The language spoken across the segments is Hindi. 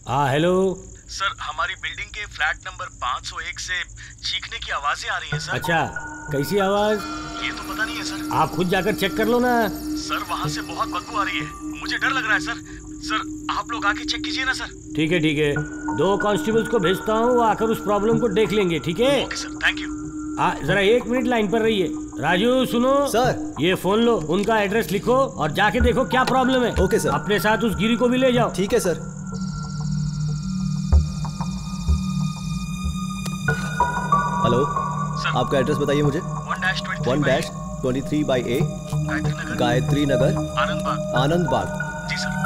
हाँ हेलो सर, हमारी बिल्डिंग के फ्लैट नंबर 501 से चीखने की आवाजें आ रही हैं सर। अच्छा, कैसी आवाज? ये तो पता नहीं है सर। आप खुद जाकर चेक कर लो ना। सर, वहाँ से बहुत बदबू आ रही है, मुझे डर लग रहा है सर। सर, आप लोग आके चेक कीजिए ना सर। ठीक है ठीक है, 2 कांस्टेबल्स को भेजता हूँ, वो आकर उस प्रॉब्लम को देख लेंगे, ठीक है? Okay sir, thank you. जरा 1 मिनट लाइन पर रहिए। राजू सुनो सर। ये फोन लो, उनका एड्रेस लिखो और जाके देखो क्या प्रॉब्लम है। Okay sir. अपने साथ उस गिरी को भी ले जाओ। ठीक है सर। हेलो सर, आपका एड्रेस बताइए मुझे। 1-23/A, 1-23/A गायत्री नगर आनंद बाग। आनंद बाग। जी सर।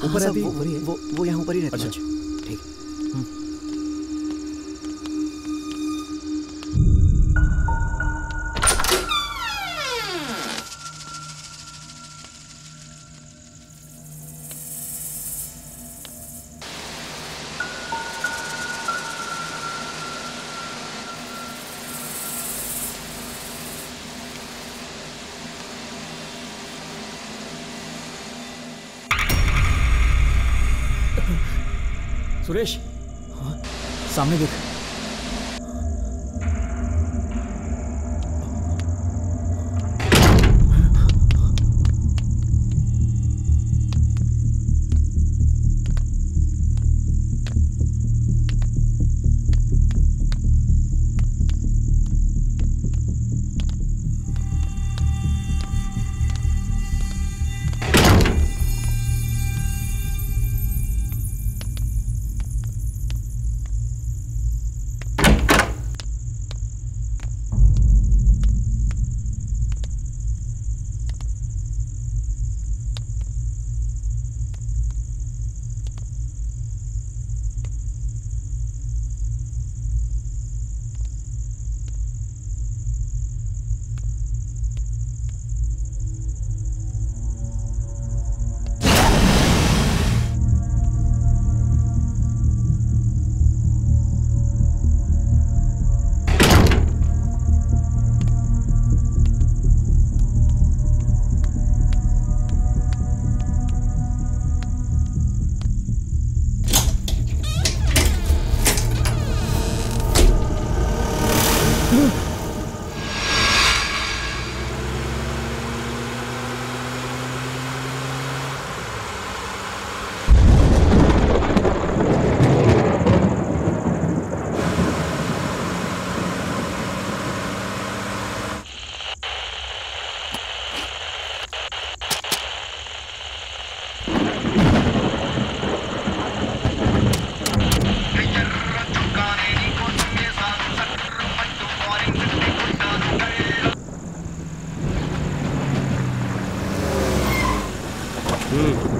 ऊपर अभी वो यहाँ ऊपर ही रहता है। अच्छा ठीक। सुरेश, सामने देख।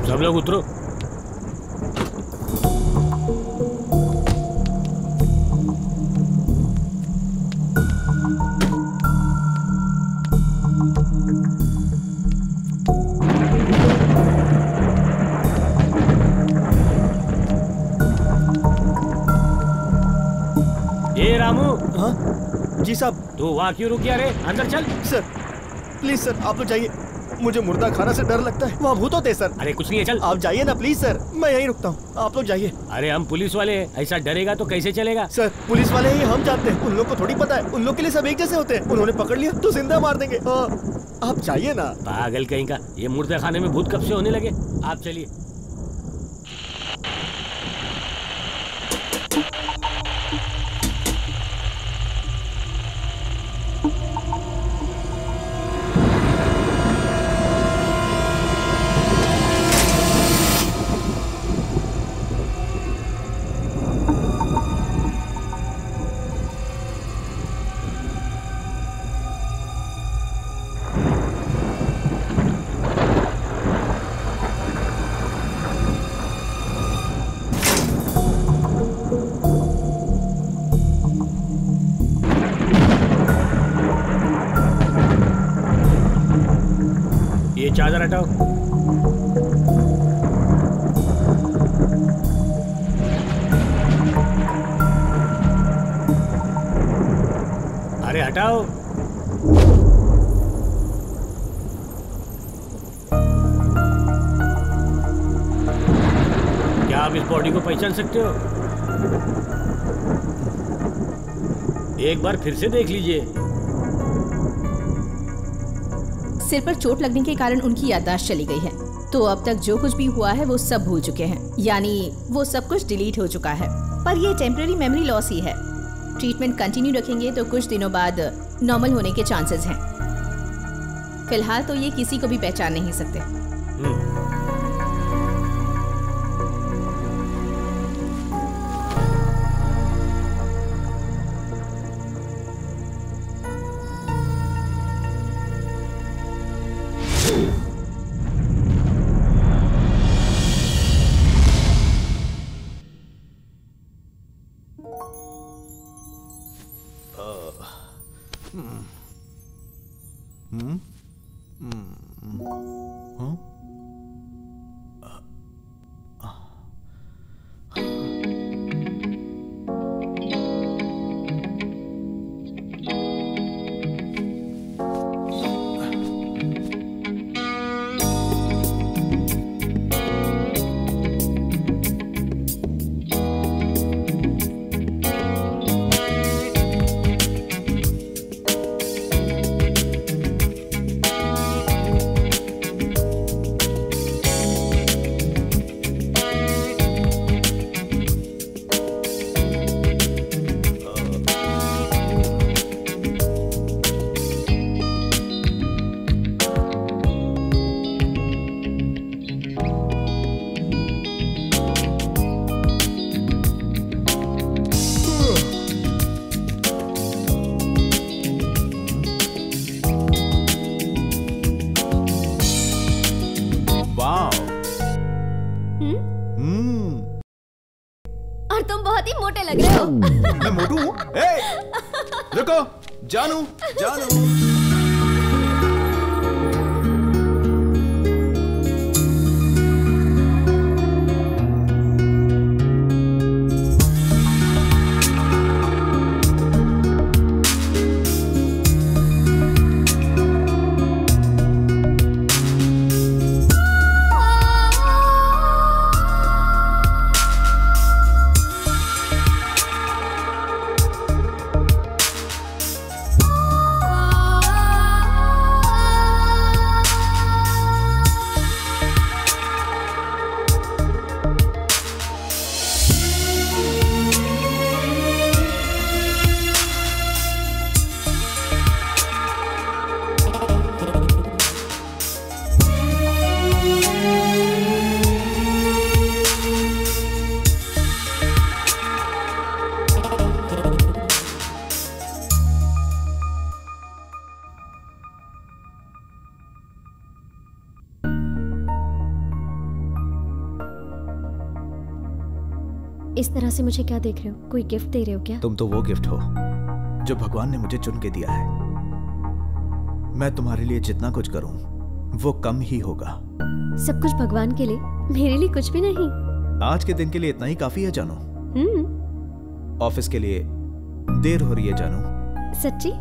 सब लोग उतरो। ये रामू। हाँ जी साहब। तू वहाँ क्यों रुक गया रे? अंदर चल। सर प्लीज सर, आप लोग जाइए, मुझे मुर्दा खाना से डर लगता है, वहाँ भूत होते हैं सर। अरे कुछ नहीं है, चल। आप जाइए ना प्लीज सर, मैं यहीं रुकता हूँ, आप लोग जाइए। अरे हम पुलिस वाले हैं, ऐसा डरेगा तो कैसे चलेगा? सर पुलिस वाले हैं, हम जानते हैं, उन लोग को थोड़ी पता है, उन लोग के लिए सब एक जैसे होते हैं, उन्होंने पकड़ लिया तो जिंदा मार देंगे। आप जाइए ना। पागल कहीं का, ये मुर्दा खाने में भूत कब से होने लगे? आप चलिए। चादर हटाओ। अरे हटाओ। क्या आप इस बॉडी को पहचान सकते हो? एक बार फिर से देख लीजिए। सिर पर चोट लगने के कारण उनकी याददाश्त चली गई है, तो अब तक जो कुछ भी हुआ है वो सब भूल चुके हैं, यानी वो सब कुछ डिलीट हो चुका है। पर ये टेम्पररी मेमोरी लॉस ही है। ट्रीटमेंट कंटिन्यू रखेंगे तो कुछ दिनों बाद नॉर्मल होने के चांसेस हैं। फिलहाल तो ये किसी को भी पहचान नहीं सकते। और तुम बहुत ही मोटे लग रहे हो। मैं मोटू हूँ? रुको, जानू, जानू। इस तरह से मुझे क्या देख रहे हो? कोई गिफ्ट दे रहे हो क्या? तुम तो वो गिफ्ट हो जो भगवान ने मुझे चुन के दिया है। मैं तुम्हारे लिए जितना कुछ करूं वो कम ही होगा। सब कुछ भगवान के लिए, मेरे लिए कुछ भी नहीं। आज के दिन के लिए इतना ही काफी है जानू। ऑफिस के लिए देर हो रही है जानू। सच्ची?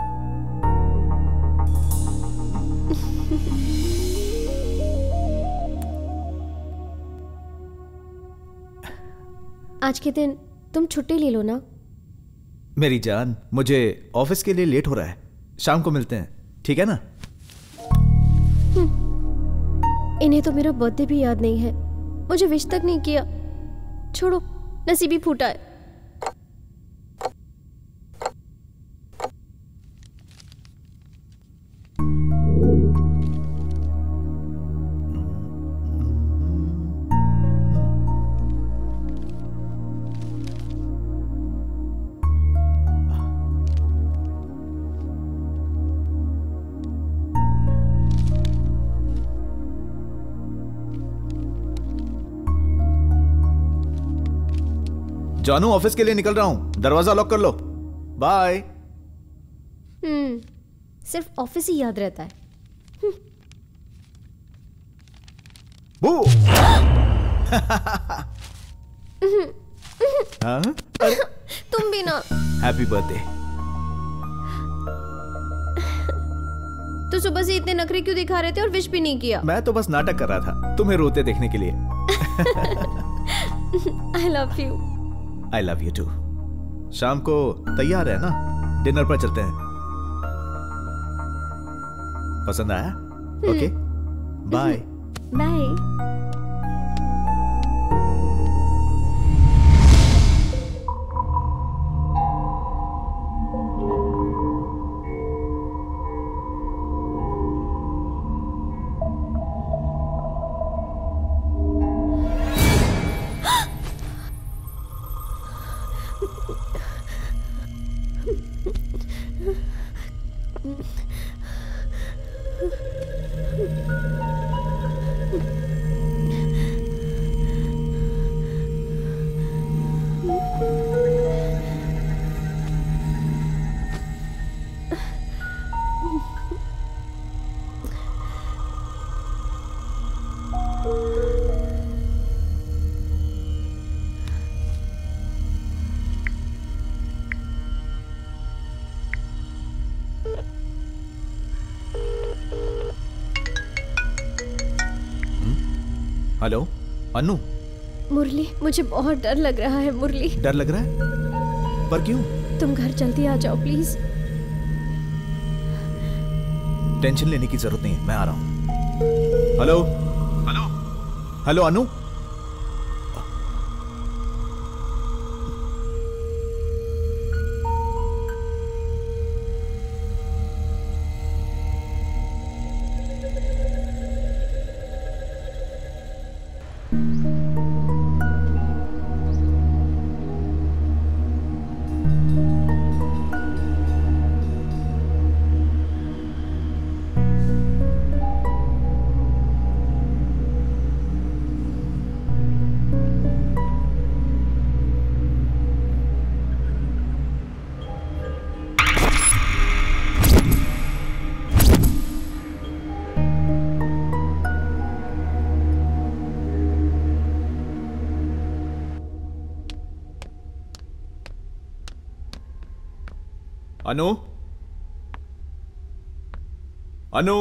आज के दिन तुम छुट्टी ले लो ना। मेरी जान, मुझे ऑफिस के लिए लेट हो रहा है। शाम को मिलते हैं, ठीक है ना? इन्हें तो मेरा बर्थडे भी याद नहीं है, मुझे विश तक नहीं किया। छोड़ो, नसीब ही फूटा है। जानू, ऑफिस के लिए निकल रहा हूं, दरवाजा लॉक कर लो। बाय। सिर्फ ऑफिस ही याद रहता है। हाँ? तुम भी ना। Happy birthday. तो सुबह से इतने नखरे क्यों दिखा रहे थे और विश भी नहीं किया? मैं तो बस नाटक कर रहा था तुम्हें रोते देखने के लिए। I love you. I love you too. शाम को तैयार है ना? डिनर पर चलते हैं। पसंद आया? Okay, bye. Bye. Hello Anu. Murali, मुझे बहुत डर लग रहा है। मुरली, डर लग रहा है? पर क्यों? तुम घर जल्दी आ जाओ प्लीज। टेंशन लेने की जरूरत नहीं है, मैं आ रहा हूं। हेलो हेलो हेलो अनु। अनु अनु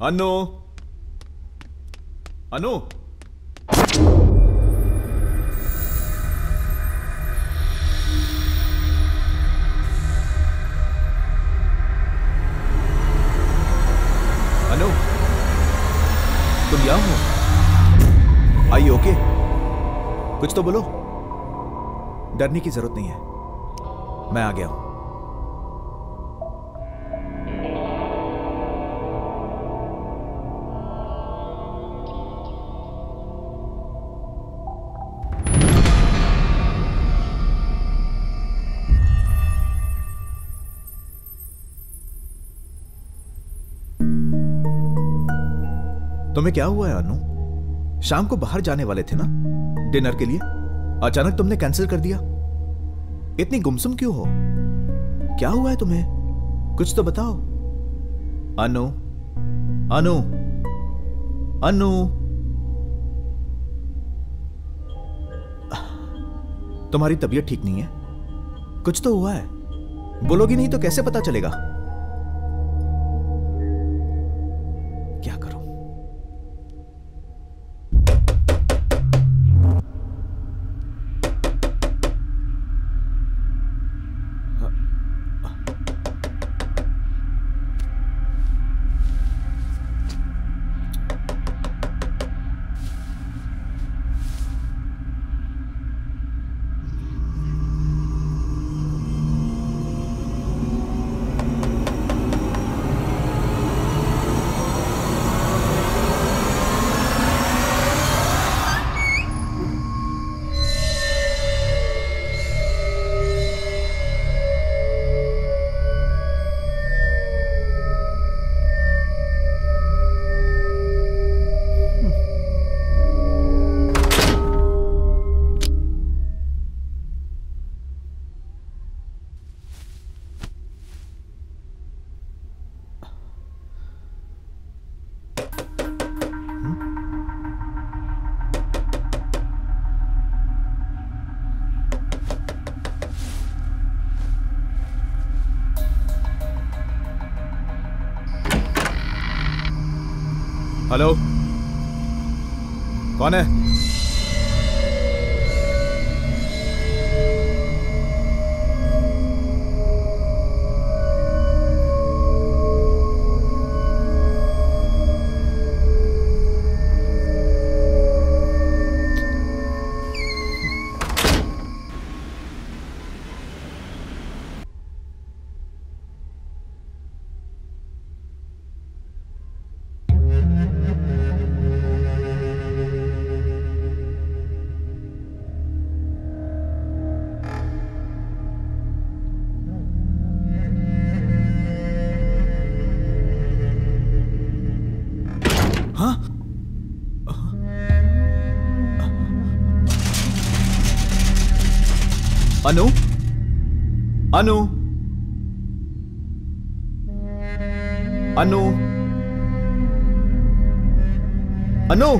अनु अनु अनु, तुम यहाँ हो? आइए, ओके? कुछ तो बोलो। डरने की जरूरत नहीं है, मैं आ गया हूं। तुम्हें क्या हुआ है अनु? शाम को बाहर जाने वाले थे ना डिनर के लिए, अचानक तुमने कैंसिल कर दिया। इतनी गुमसुम क्यों हो? क्या हुआ है तुम्हें? कुछ तो बताओ। अनु अनु अनु, तुम्हारी तबीयत ठीक नहीं है? कुछ तो हुआ है, बोलोगी नहीं तो कैसे पता चलेगा? क्या करूं? हेलो, कौन है? अनु, अनु, अनु, अनु,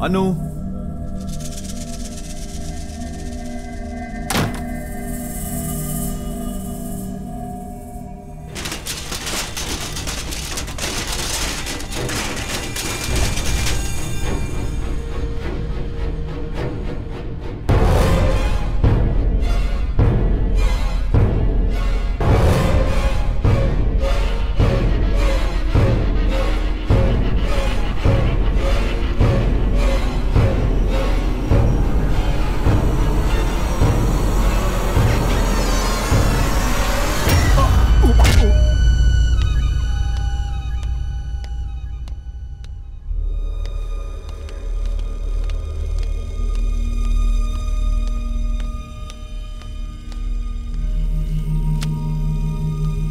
अनु,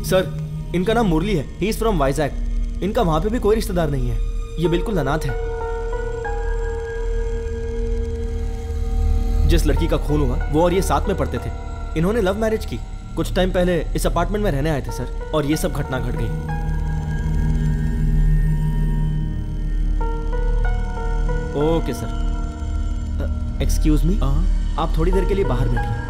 सर, इनका नाम मुरली है। He is from Vizag. इनका वहां पे भी कोई रिश्तेदार नहीं है। ये बिल्कुल अनाथ है। जिस लड़की का खून हुआ वो और ये साथ में पढ़ते थे। इन्होंने लव मैरिज की। कुछ टाइम पहले इस अपार्टमेंट में रहने आए थे सर, और ये सब घटना घट गई। Okay sir. एक्सक्यूज मी, आप थोड़ी देर के लिए बाहर बैठिए।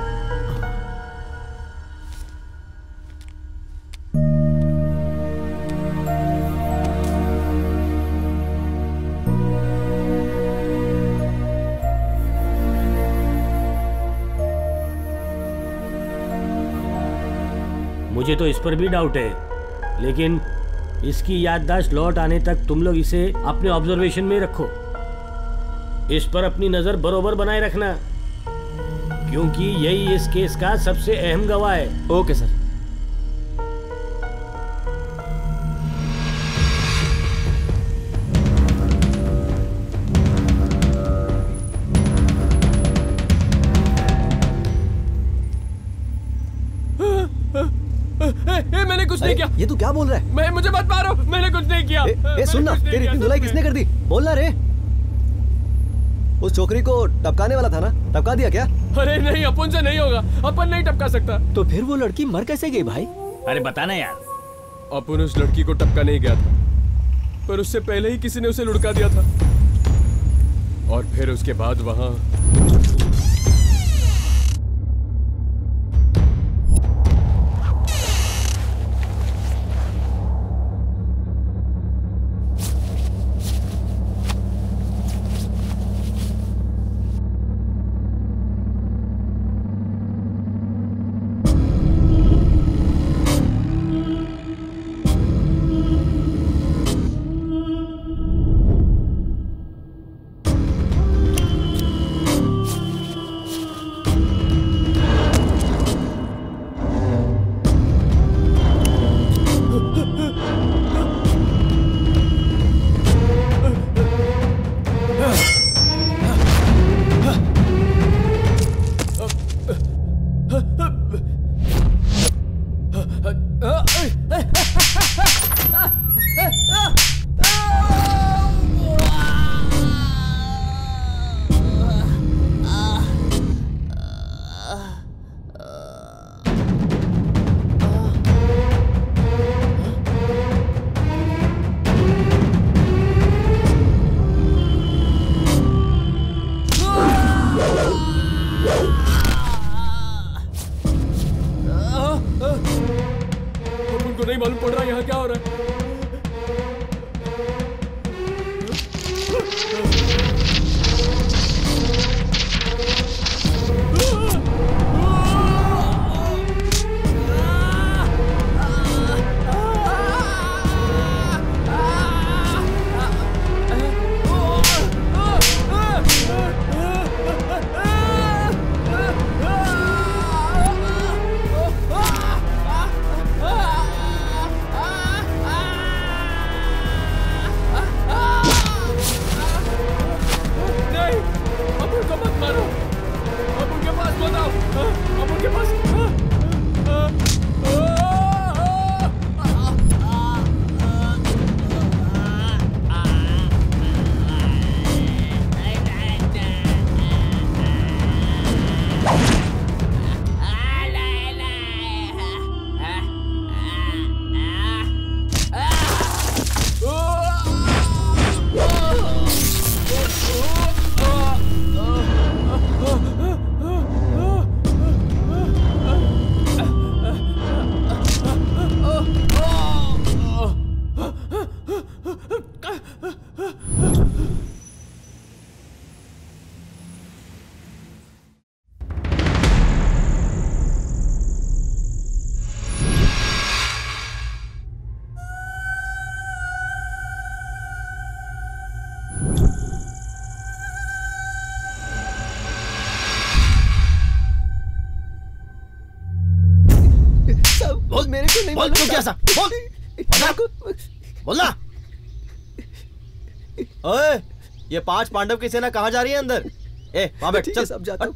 मुझे तो इस पर भी डाउट है, लेकिन इसकी याददाश्त लौट आने तक तुम लोग इसे अपने ऑब्जर्वेशन में रखो। इस पर अपनी नजर बरोबर बनाए रखना, क्योंकि यही इस केस का सबसे अहम गवाह है। Okay sir. मैंने कुछ नहीं किया। ये तू क्या बोल रहा है? मुझे मत मारो, मैंने कुछ नहीं किया। सुन ना, तेरी इतनी धुलाई किसने कर दी? बोलना रे। उस छोकरी को टपकाने वाला था ना, टपका दिया क्या? अरे नहीं, अपन से नहीं होगा, अपन नहीं टपका सकता। तो फिर वो लड़की मर कैसे गई भाई? अरे बताना यार। अपन उस लड़की को टपका नहीं गया था, पर उससे पहले ही किसी ने उसे लुढ़का दिया था, और फिर उसके बाद वहां नहीं मालूम पड़ रहा यहाँ क्या हो रहा है। बोल मेरे को नहीं बोल क्या सा बोल बोलना। ओए ये 5 पांडव की सेना कहाँ जा रही है अंदर? ए वहाँ बैठ चल सब जाता।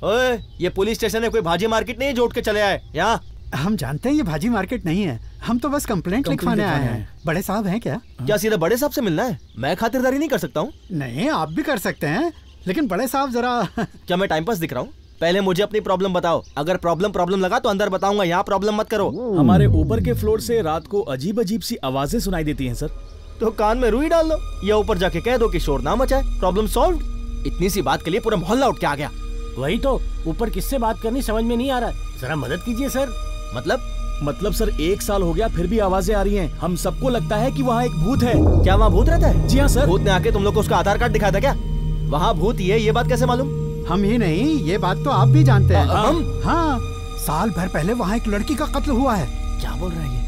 ओए ये पुलिस स्टेशन है, कोई भाजी मार्केट नहीं जोड़ के चले आए यहाँ। हम जानते हैं ये भाजी मार्केट नहीं है, हम तो बस कंप्लेंट लिखवाने आए हैं। बड़े साहब हैं क्या? क्या सीधा बड़े साहब से मिलना है? मैं खातिरदारी नहीं कर सकता हूँ। नहीं आप भी कर सकते हैं, लेकिन बड़े साहब जरा क्या मैं टाइम पास दिख रहा हूँ? पहले मुझे अपनी प्रॉब्लम बताओ, अगर प्रॉब्लम लगा तो अंदर बताऊंगा, यहाँ प्रॉब्लम मत करो। हमारे ऊपर के फ्लोर से रात को अजीब अजीब सी आवाजें सुनाई देती हैं सर। तो कान में रुई डाल लो या ऊपर जाके कह दो कि शोर ना मचाए, प्रॉब्लम सॉल्व। इतनी सी बात के लिए पूरा मोहल्ला उठ के आ गया। वही तो, ऊपर किससे बात करनी समझ में नहीं आ रहा है, जरा मदद कीजिए सर। मतलब सर 1 साल हो गया फिर भी आवाजें आ रही हैं। हम सबको लगता है कि वहाँ एक भूत है। क्या वहाँ भूत रहता है? जी हाँ सर। भूत ने आके तुम लोग को उसका आधार कार्ड दिखाया था क्या? वहाँ भूत ही है, ये बात कैसे मालूम? हम ही नहीं, ये बात तो आप भी जानते हैं। हम? हाँ, साल भर पहले वहाँ एक लड़की का कत्ल हुआ है। क्या बोल रहा है ये?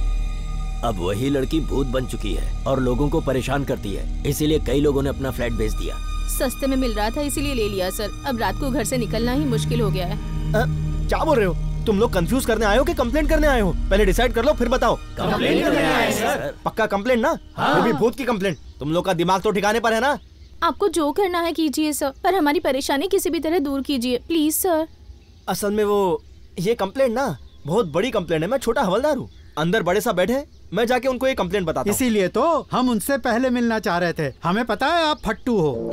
अब वही लड़की भूत बन चुकी है और लोगों को परेशान करती है, इसीलिए कई लोगों ने अपना फ्लैट बेच दिया। सस्ते में मिल रहा था इसीलिए ले लिया सर। अब रात को घर से निकलना ही मुश्किल हो गया है। क्या बोल रहे हो? तुम लोग कंफ्यूज करने आए हो कि कंप्लेंट करने आए हो? पहले डिसाइड कर लो फिर बताओ। कंप्लेंट करने आए सर। पक्का कंप्लेंट ना? हाँ। वो भी भूत की कंप्लेंट। तुम लोग का दिमाग तो ठिकाने पर है ना? आपको जो करना है कीजिए सर, पर हमारी परेशानी किसी भी तरह दूर कीजिए प्लीज सर। असल में वो ये कंप्लेंट ना बहुत बड़ी कंप्लेंट है। मैं छोटा हवलदार हूँ, अंदर बड़े साहब बैठे, मैं जाके उनको ये कंप्लेंट बताता हूँ। इसीलिए तो हम उनसे पहले मिलना चाह रहे थे, हमें पता है आप फट्टू हो।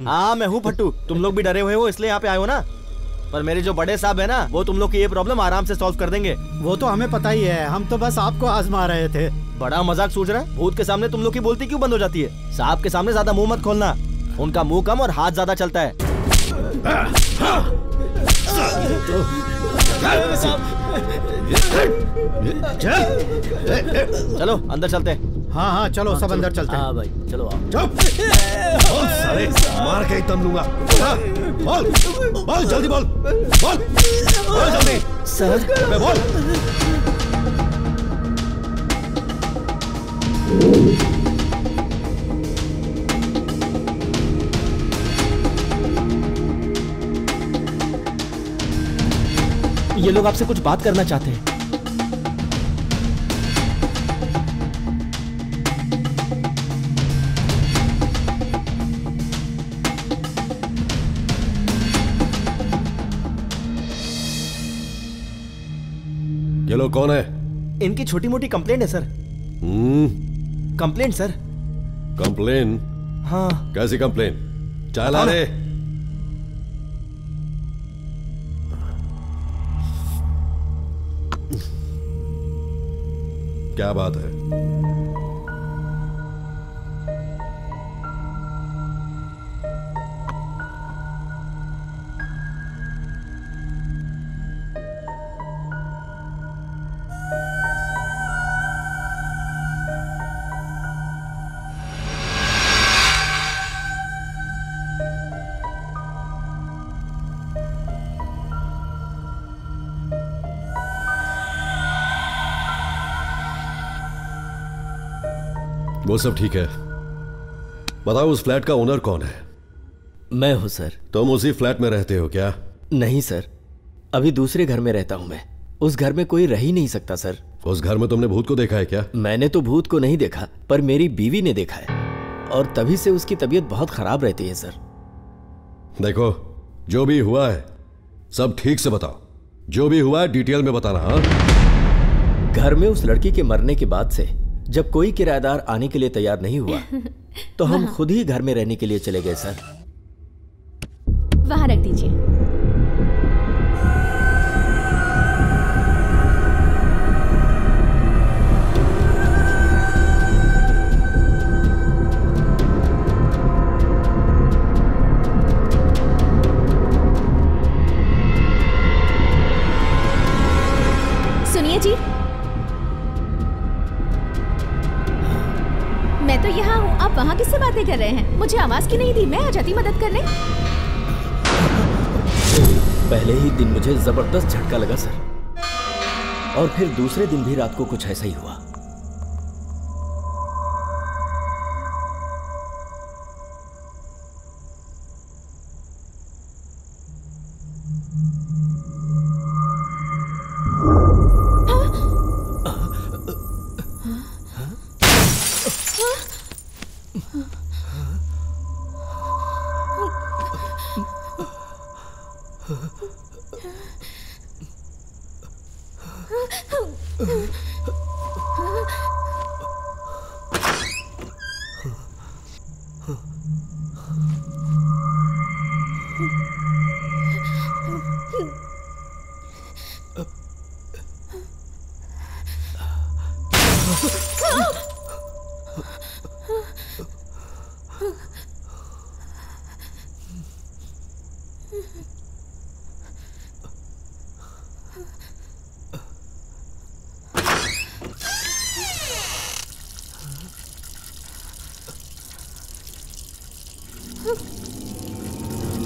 हाँ मैं हूँ फट्टू, तुम लोग भी डरे हुए हो इसलिए यहाँ पे आए हो ना। पर मेरे जो बड़े साहब है ना, वो तुम लोग की ये प्रॉब्लम आराम से सॉल्व कर देंगे। वो तो हमें पता ही है, हम तो बस आपको आजमा रहे थे। बड़ा मजाक सूझ रहा है? भूत के सामने तुम लोग की बोलती क्यों बंद हो जाती है? साहब के सामने ज्यादा मुंह मत खोलना, उनका मुंह कम और हाथ ज्यादा चलता है। चलो अंदर चलते हैं। हाँ हाँ चलो सब अंदर चलते हैं। हाँ भाई चलो आओ। साले मार के ही दम लूंगा। बोल जल्दी बोल जल्दी। सर बोल। ये लोग आपसे कुछ बात करना चाहते हैं। ये लोग कौन है? इनकी छोटी मोटी कंप्लेंट है सर। Complaint sir. कंप्लेन? हाँ। कैसी कंप्लेन? चाय ला रे। क्या बात है? वो सब ठीक है, बताओ उस फ्लैट का ओनर कौन है? मैं हूं सर। तुम उसी फ्लैट में रहते हो क्या? नहीं सर, अभी दूसरे घर में रहता हूं मैं। उस घर में कोई रह ही नहीं सकता सर। उस घर में तुमने भूत को देखा है क्या? मैंने तो भूत को नहीं देखा, पर मेरी बीवी ने देखा है, और तभी से उसकी तबीयत बहुत खराब रहती है सर। देखो, जो भी हुआ है सब ठीक से बताओ। जो भी हुआ है डिटेल में बताना। हाँ? घर में उस लड़की के मरने के बाद से जब कोई किराएदार आने के लिए तैयार नहीं हुआ तो हम खुद ही घर में रहने के लिए चले गए सर। वहां रख दीजिए। सुनिए जी, मैं तो यहाँ हूँ, आप वहाँ किससे बातें कर रहे हैं? मुझे आवाज की नहीं दी, मैं आ जाती मदद करने। पहले ही दिन मुझे जबरदस्त झटका लगा सर, और फिर दूसरे दिन भी रात को कुछ ऐसा ही हुआ।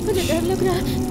मुझे डर लग रहा है।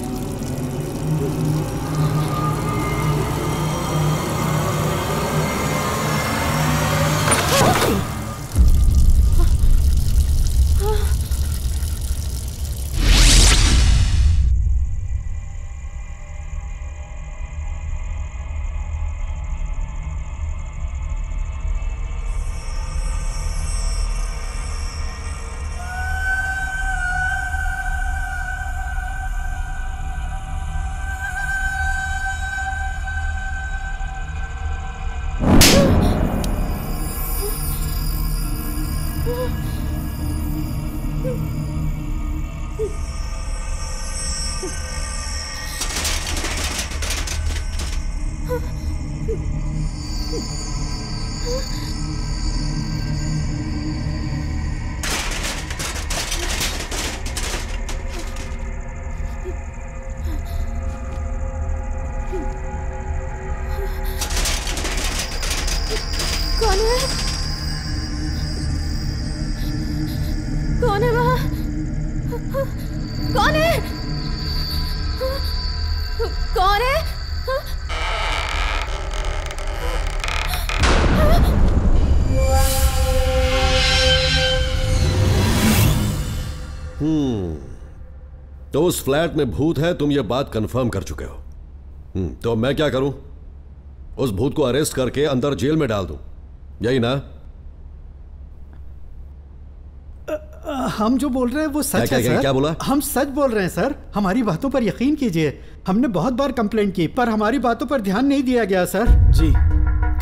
कौन है? कौन है वहाँ? कौन है? कौन है? तो उस फ्लैट में भूत है, तुम ये बात कंफर्म कर चुके हो। तो मैं क्या करूं? उस भूत को अरेस्ट करके अंदर जेल में डाल दूं, यही ना? हम जो बोल रहे हैं वो सच है सर। क्या बोला? हम सच बोल रहे हैं सर, हमारी बातों पर यकीन कीजिए। हमने बहुत बार कंप्लेंट की पर हमारी बातों पर ध्यान नहीं दिया गया सर। जी,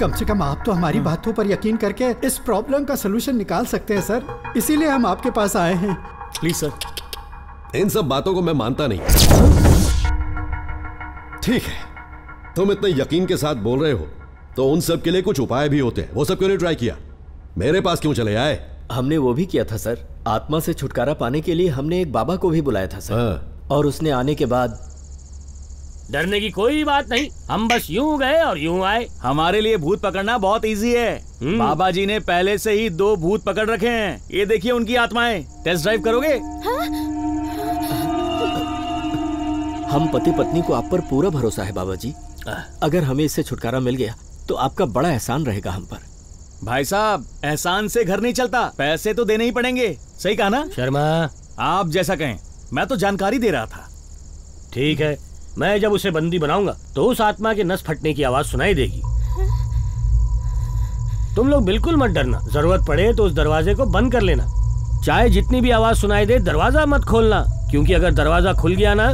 कम से कम आप तो हमारी बातों पर यकीन करके इस प्रॉब्लम का सलूशन निकाल सकते हैं सर, इसीलिए हम आपके पास आए हैं। Please sir. इन सब बातों को मैं मानता नहीं। ठीक है, तुम इतने यकीन के साथ बोल रहे हो तो उन सब के लिए कुछ उपाय भी होते हैं, वो सब क्यों नहीं ट्राई किया? मेरे पास क्यों चले आए? हमने वो भी किया था सर। आत्मा से छुटकारा पाने के लिए हमने एक बाबा को भी बुलाया था सर। और उसने आने के बाद डरने की कोई बात नहीं, हम बस यूं गए और यूं आए। हमारे लिए भूत पकड़ना बहुत इजी है। बाबा जी ने पहले से ही 2 भूत पकड़ रखे हैं। ये देखिए उनकी आत्माएं। टेस्ट ड्राइव करोगे? हम पति पत्नी को आप पर पूरा भरोसा है बाबा जी। अगर हमें इससे छुटकारा मिल गया तो आपका बड़ा एहसान रहेगा हम पर। भाई साहब, एहसान से घर नहीं चलता, पैसे तो देने ही पड़ेंगे। सही कहा ना शर्मा? आप जैसा कहें, मैं तो जानकारी दे रहा था। ठीक है, मैं जब उसे बंदी बनाऊंगा तो उस आत्मा के नस फटने की आवाज सुनाई देगी। तुम लोग बिल्कुल मत डरना, जरूरत पड़े तो उस दरवाजे को बंद कर लेना। चाहे जितनी भी आवाज सुनाई दे, दरवाजा मत खोलना, क्योंकि अगर दरवाजा खुल गया ना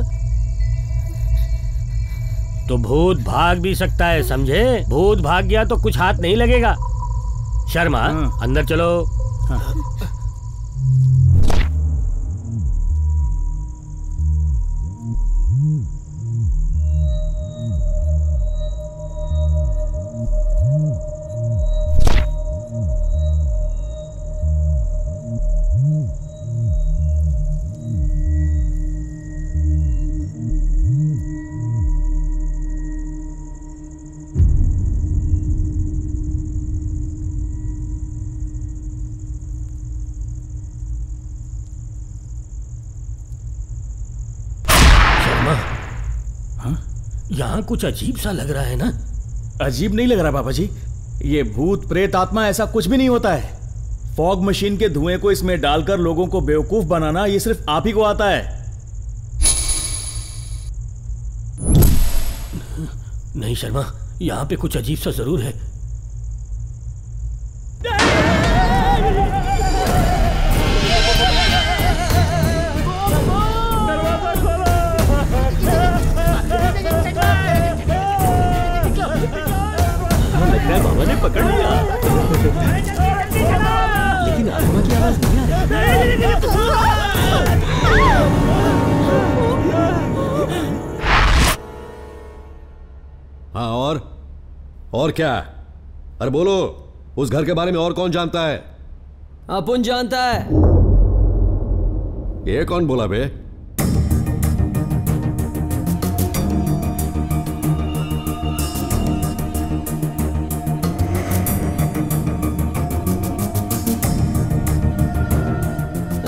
तो भूत भाग भी सकता है, समझे? भूत भाग गया तो कुछ हाथ नहीं लगेगा। शर्मा, अंदर चलो। यहाँ कुछ अजीब सा लग रहा है ना? अजीब नहीं लग रहा बाबा जी, ये भूत प्रेत आत्मा ऐसा कुछ भी नहीं होता है। फॉग मशीन के धुएं को इसमें डालकर लोगों को बेवकूफ बनाना, ये सिर्फ आप ही को आता है। नहीं शर्मा, यहाँ पे कुछ अजीब सा जरूर है। बाबा ने पकड़ लिया, लेकिन आत्मा की आवाज नहीं आ रही। हाँ, और क्या? अरे बोलो, उस घर के बारे में और कौन जानता है? अपुन जानता है। ये कौन बोला बे?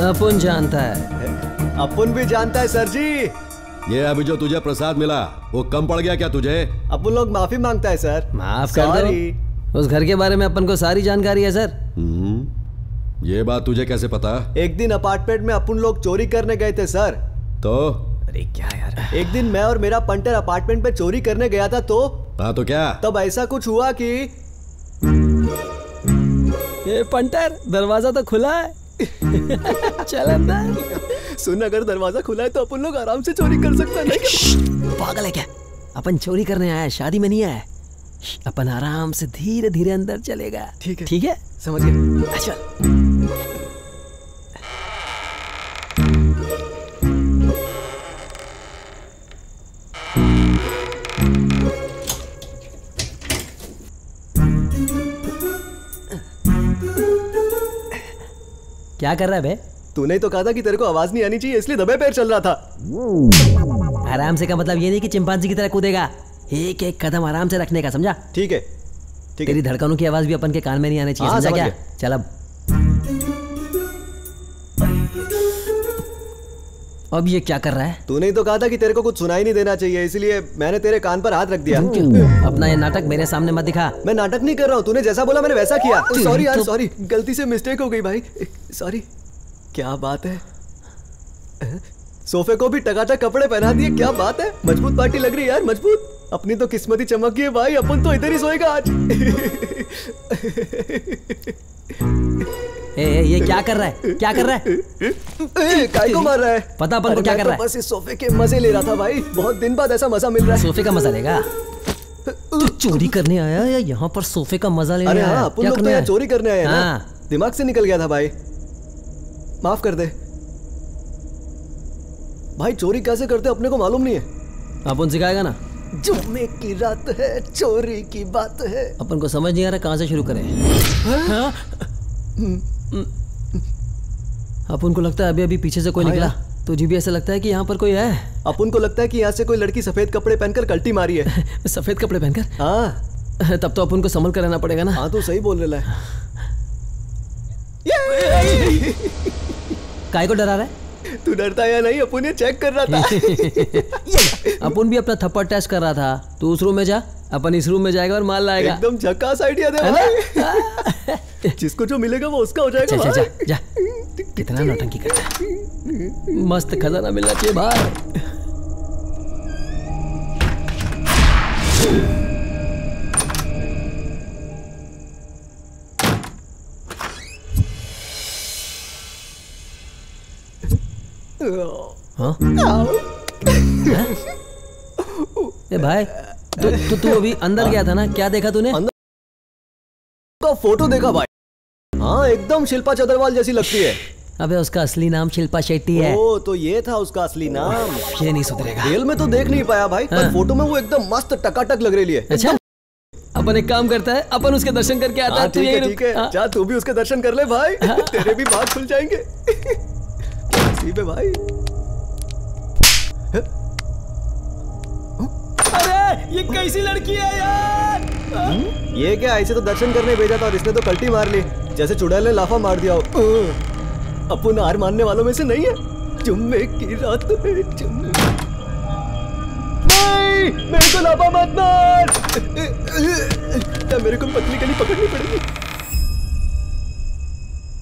अपुन जानता है। अपुन भी जानता है सर जी। ये अभी जो तुझे प्रसाद मिला वो कम पड़ गया क्या तुझे? अपुन लोग माफी मांगता है सर। माफ कर दो। उस घर के बारे में अपन को सारी जानकारी है सर। ये बात तुझे कैसे पता? एक दिन अपार्टमेंट में अपुन लोग चोरी करने गए थे सर। तो? अरे क्या यार। एक दिन मैं और मेरा पंटर अपार्टमेंट पे चोरी करने गया था तो? हाँ तो क्या? तब ऐसा कुछ हुआ कि ये पंटर, दरवाजा तो खुला है। चल अंदर। सुन, अगर दरवाजा खुला है तो अपन लोग आराम से चोरी कर सकते हैं। पागल है क्या? अपन चोरी करने आया है, शादी में नहीं आया। अपन आराम से धीरे धीरे अंदर चलेगा। ठीक है, ठीक है, समझ गए। अच्छा क्या कर रहा है बे? तूने तो कहा था कि तेरे को आवाज नहीं आनी चाहिए, इसलिए दबे पैर चल रहा था। आराम से का मतलब ये नहीं कि चिंपांजी की तरह कूदेगा। एक एक कदम आराम से रखने का, समझा? ठीक है। तेरी धड़कनों की आवाज भी अपन के कान में नहीं आनी चाहिए, समझा क्या? चल अब ये क्या कर रहा है? तूने ही तो कहा था कि तेरे को कुछ सुनाई नहीं देना चाहिए, इसलिए मैंने तेरे कान पर हाथ रख दिया। अपना ये नाटक मेरे सामने मत दिखा। मैं नाटक नहीं कर रहा हूँ, तूने जैसा बोला मैंने वैसा किया। सॉरी यार, सॉरी, गलती से मिस्टेक हो गई भाई, सॉरी। क्या बात है, सोफे को भी टकाटक कपड़े पहना दिए, क्या बात है, मजबूत पार्टी लग रही है यार, मजबूत। अपनी तो किस्मत ही चमक गई है भाई, अपन तो इधर ही सोएगा आज। ये क्या कर रहा है? क्या कर रहा है? काय को मार रहा है? पता अपन को क्या कर रहा है? बस इस सोफे के मजे ले रहा था भाई, बहुत दिन बाद ऐसा मजा मिल रहा है। सोफे का मजा लेगा? चोरी करने आया या यहाँ पर सोफे का मजा लेने आया? अरे हाँ, अपन लोग तो यहाँ चोरी करने आए हैं ना, दिमाग से निकल गया था भाई, माफ कर दे भाई। चोरी कैसे करते अपने को मालूम नहीं है। अपन सिखाएगा ना। जुम्मे की रात है, चोरी की बात है। अपन को समझ नहीं आ रहा कहाँ से शुरू करें। अपन को लगता है अभी अभी पीछे से कोई निकला। तुझे भी ऐसा लगता है कि यहाँ पर कोई है? अपन को लगता है कि यहाँ से कोई लड़की सफेद कपड़े पहनकर कल्टी मारी है। सफेद कपड़े पहनकर? हाँ। तब तो अपन को संभल कर रहना पड़ेगा ना। हाँ तो सही बोल रहा है। काय को डरा रहा है? तू डरता या नहीं? अपन ये चेक कर रहा था। अपन भी अपना थप्पड़ टेस्ट कर रहा था। तू उस रूम में जा, अपन इस रूम में जाएगा और माल लाएगा। एकदम झकास आइडिया दे भाई। जिसको जो मिलेगा वो उसका हो जाएगा। जा, जा, जा, जा। कितना नौटंकी करता है। मस्त खजाना मिलना चाहिए भाई। हाँ? ए भाई तू अभी अंदर गया था ना, क्या देखा तूने? अंदर का फोटो देखा भाई। हाँ एकदम शिल्पा चतरवाल जैसी लगती है। अबे उसका असली नाम शिल्पा शेट्टी है। ओ तो ये था उसका असली नाम। ये नहीं सुधरेगा। रियल में तो देख नहीं पाया भाई, पर फोटो में वो एकदम मस्त टकाटक लग रही है। अच्छा अपन एक काम करता है, अपन उसके दर्शन करके आता है। ठीक है जा तू भी उसके दर्शन कर ले भाई। तेरे भी बात खुल जाएंगे। भाई अरे ये कैसी लड़की है यार? ये क्या, ऐसे तो दर्शन करने भेजा था और इसने तो कल्टी मार ली, जैसे चुड़ैल ने लाफा मार दिया हो। अपन हार मानने वालों में से नहीं है। जुम्मे की रात में जुम्मे। नहीं, मेरे को लाफा मत मार। मेरे को पतली गली पकड़नी पड़ेगी।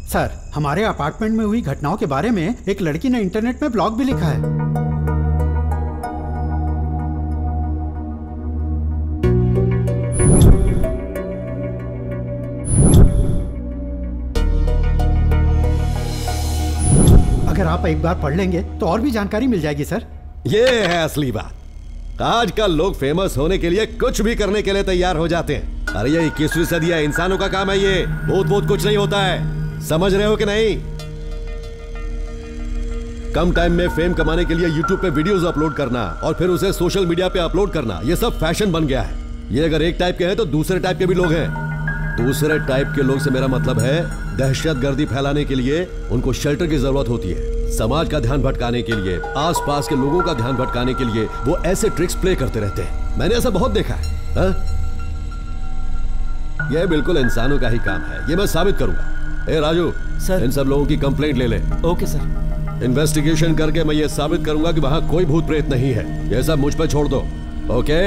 सर, हमारे अपार्टमेंट में हुई घटनाओं के बारे में एक लड़की ने इंटरनेट में ब्लॉग भी लिखा है। अगर आप एक बार पढ़ लेंगे तो और भी जानकारी मिल जाएगी सर। ये है असली बात। आजकल लोग फेमस होने के लिए कुछ भी करने के लिए तैयार हो जाते हैं। अरे ये 21वीं सदी है, इंसानों का काम है ये। बहुत कुछ नहीं होता है, समझ रहे हो कि नहीं? कम टाइम में फेम कमाने के लिए YouTube पे वीडियोस अपलोड करना और फिर उसे सोशल मीडिया पे अपलोड करना, ये सब फैशन बन गया है। ये अगर एक टाइप के हैं तो दूसरे टाइप के भी लोग हैं। दूसरे टाइप के लोग से मेरा मतलब है दहशतगर्दी फैलाने के लिए उनको शेल्टर की जरूरत होती है। समाज का ध्यान भटकाने के लिए, आसपास के लोगों का ध्यान भटकाने के लिए वो ऐसे ट्रिक्स प्ले करते रहते हैं। मैंने ऐसा बहुत देखा है। यह बिल्कुल इंसानों का ही काम है, ये मैं साबित करूंगा। ए राजू सर, इन सब लोगों की कंप्लेंट ले ले। Okay sir. इन्वेस्टिगेशन करके मैं ये साबित करूंगा कि वहां कोई भूत प्रेत नहीं है। ये सब मुझ पे छोड़ दो। Okay?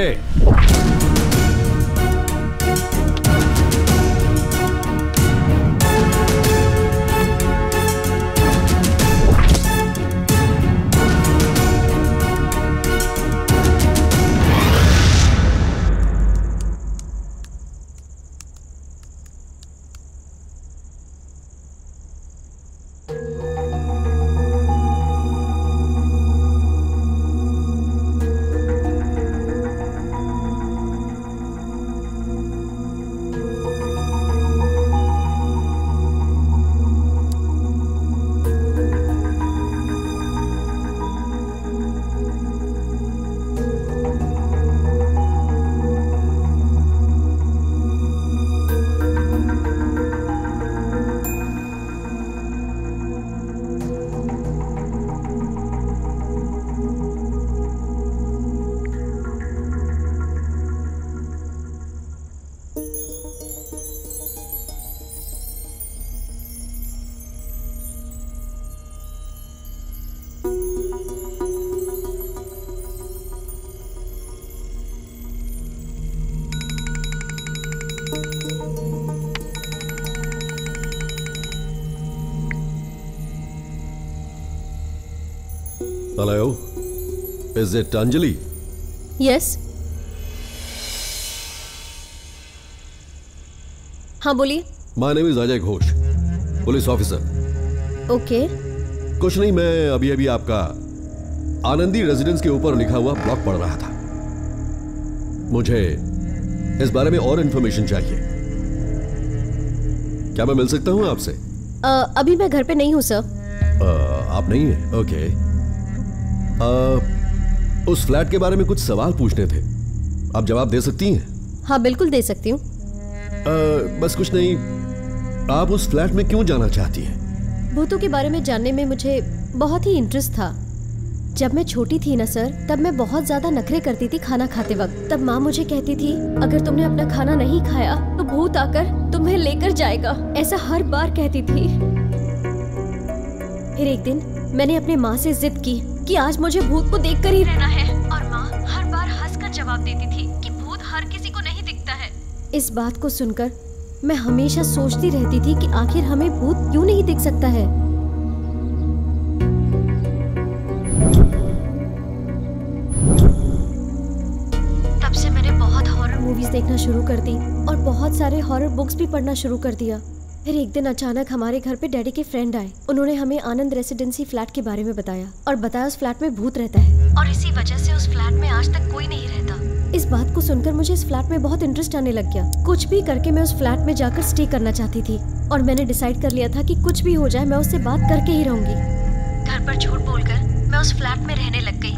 Hello, is it Anjali? Yes. हाँ बोलिए। My name is Ajay Ghosh, police officer. Okay. कुछ नहीं, मैं अभी अभी आपका आनंदी रेजिडेंस के ऊपर लिखा हुआ ब्लॉग पढ़ रहा था। मुझे इस बारे में और इंफॉर्मेशन चाहिए। क्या मैं मिल सकता हूँ आपसे? अभी मैं घर पे नहीं हूँ सर। आप नहीं है? ओके। उस फ्लैट के बारे में कुछ सवाल पूछने थे, आप जवाब दे सकती हैं? हाँ बिल्कुल दे सकती हूँ। बस कुछ नहीं, आप उस फ्लैट में क्यों जाना चाहती हैं? भूतों के बारे में जानने में मुझे बहुत ही इंटरेस्ट था। जब मैं छोटी थी ना सर, तब मैं बहुत ज्यादा नखरे करती थी खाना खाते वक्त। तब माँ मुझे कहती थी अगर तुमने अपना खाना नहीं खाया तो भूत आकर तुम्हें लेकर जाएगा, ऐसा हर बार कहती थी। फिर एक दिन मैंने अपने माँ से जिद की कि आज मुझे भूत को देखकर ही रहना है, और माँ हर बार हंसकर जवाब देती थी कि भूत हर किसी को नहीं दिखता है। इस बात को सुनकर मैं हमेशा सोचती रहती थी कि आखिर हमें भूत क्यों नहीं दिख सकता है। तब से मैंने बहुत हॉरर मूवीज देखना शुरू कर दी और बहुत सारे हॉरर बुक्स भी पढ़ना शुरू कर दिया। फिर एक दिन अचानक हमारे घर पे डैडी के फ्रेंड आए। उन्होंने हमें आनंद रेसिडेंसी फ्लैट के बारे में बताया और बताया उस फ्लैट में भूत रहता है और इसी वजह से उस फ्लैट में आज तक कोई नहीं रहता। इस बात को सुनकर मुझे इस फ्लैट में बहुत इंटरेस्ट आने लग गया। कुछ भी करके मैं उस फ्लैट में जाकर स्टे करना चाहती थी और मैंने डिसाइड कर लिया था कि कुछ भी हो जाए मैं उससे बात करके ही रहूंगी। घर पर झूठ बोलकर मैं उस फ्लैट में रहने लग गई।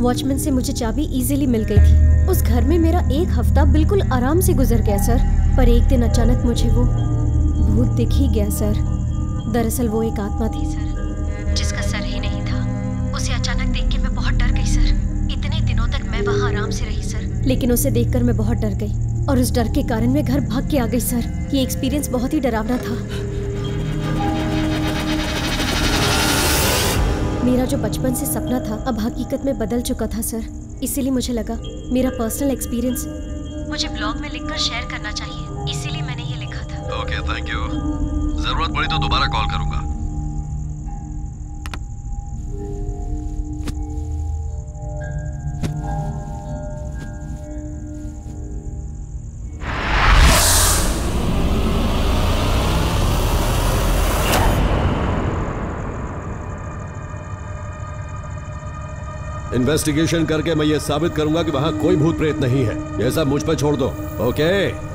वॉचमैन से मुझे चाबी इजीली मिल गई थी। उस घर में मेरा एक हफ्ता बिल्कुल आराम से गुजर गया सर। पर एक दिन अचानक मुझे वो भूत दिख ही गया सर। दरअसल वो एक आत्मा थी सर, जिसका सर ही नहीं था। उसे अचानक देख के मैं बहुत डर गई सर। इतने दिनों तक मैं वहाँ आराम से रही सर, लेकिन उसे देखकर मैं बहुत डर गई और उस डर के कारण मैं घर भाग के आ गई सर। ये एक्सपीरियंस बहुत ही डरावना था। मेरा जो बचपन से सपना था अब हकीकत में बदल चुका था सर। इसीलिए मुझे लगा मेरा पर्सनल एक्सपीरियंस मुझे ब्लॉग में लिखकर शेयर करना चाहिए, इसीलिए मैंने ये लिखा था। Okay, thank you. जरूरत पड़ी तो दोबारा कॉल करूंगा। इन्वेस्टिगेशन करके मैं ये साबित करूंगा कि वहां कोई भूत प्रेत नहीं है। ये सब मुझ पे छोड़ दो। ओके?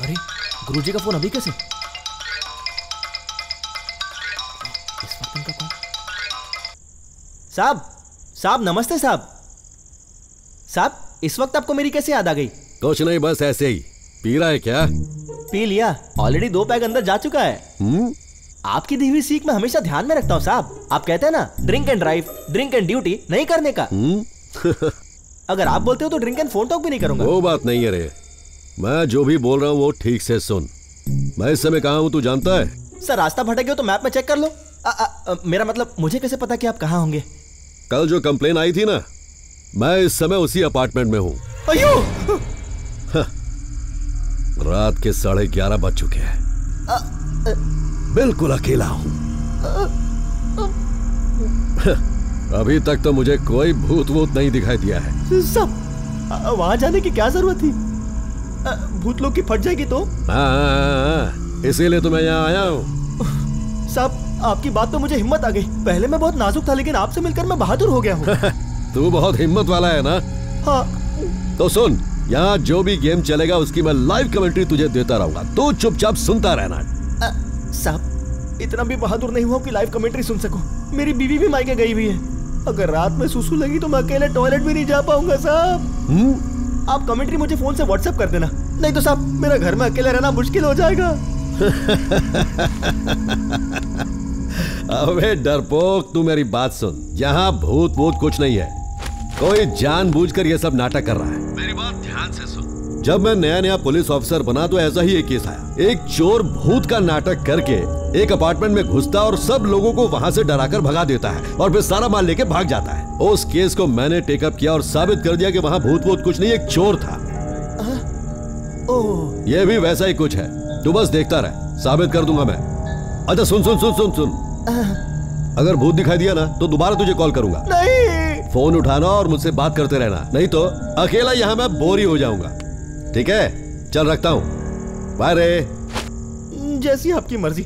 अरे गुरुजी का फोन अभी कैसे? इस वक्त इनका कौन? साहब नमस्ते साहब। इस वक्त आपको मेरी कैसे याद आ गई? कुछ नहीं, बस ऐसे ही। पी रहा है क्या? पी लिया, ऑलरेडी 2 पैग अंदर जा चुका है। आपकी दी हुई सीख मैं हमेशा ध्यान में रखता हूँ साहब। आप कहते हैं ना, drink and drive, drink and duty नहीं करने का। अगर आप बोलते हो तो ड्रिंक एंड फोन टॉक भी नहीं करूंगा। वो बात नहीं है रे, मैं जो भी बोल रहा हूँ वो ठीक से सुन। मैं इस समय कहाँ हूँ तू जानता है? सर रास्ता भटक गया तो मैप में चेक कर लो। मेरा मतलब मुझे कैसे पता कि आप कहाँ होंगे? कल जो कंप्लेन आई थी ना, मैं इस समय उसी अपार्टमेंट में हूँ। अयो! रात के 11:30 बज चुके हैं। बिल्कुल अकेला हूँ। अभी तक तो मुझे कोई भूत वूत नहीं दिखाई दिया है। सब वहां जाने की क्या जरूरत थी? भूत लोग की फट जाएगी तो? हाँ, इसीलिए तो मैं यहाँ आया हूँ। साहब आपकी बात पे मुझे हिम्मत आ गई। पहले मैं बहुत नाजुक था, लेकिन आपसे मिलकर मैं बहादुर हो गया हूँ। तू बहुत हिम्मत वाला है ना? हाँ। तो सुन, यहाँ जो भी गेम चलेगा उसकी मैं लाइव कमेंट्री तुझे देता रहूंगा, तू चुपचाप सुनता रहना। साहब इतना भी बहादुर नहीं हुआ कि लाइव कमेंट्री सुन सकूं। मेरी बीवी भी मायके गई हुई है। अगर रात में सुसु लगी तो मैं अकेले टॉयलेट भी नहीं जा पाऊंगा साहब। आप कमेंट्री मुझे फोन से व्हाट्सएप कर देना, नहीं तो साहब मेरा घर में अकेले रहना मुश्किल हो जाएगा। अबे डरपोक, तू मेरी बात सुन। यहाँ भूत भूत कुछ नहीं है। कोई जानबूझकर ये सब नाटक कर रहा है। मेरी बात ध्यान से सुन। जब मैं नया नया पुलिस ऑफिसर बना तो ऐसा ही एक केस आया। एक चोर भूत का नाटक करके एक अपार्टमेंट में घुसता और सब लोगों को वहां से डराकर भगा देता है और फिर सारा माल लेके भाग जाता है। उस केस को मैंने टेकअप किया और साबित कर दिया कि वहां भूत भूत कुछ नहीं, एक चोर था। ये भी वैसा ही कुछ है, तू बस देखता रह, साबित कर दूंगा मैं। अच्छा सुन सुन सुन सुन सुन, अगर भूत दिखाई दिया ना तो दोबारा तुझे कॉल करूंगा। नहीं, फोन उठाना और मुझसे बात करते रहना, नहीं तो अकेला यहां मैं बोर ही हो जाऊंगा। ठीक है, चल रखता हूं, बाय रे। जैसी आपकी मर्जी।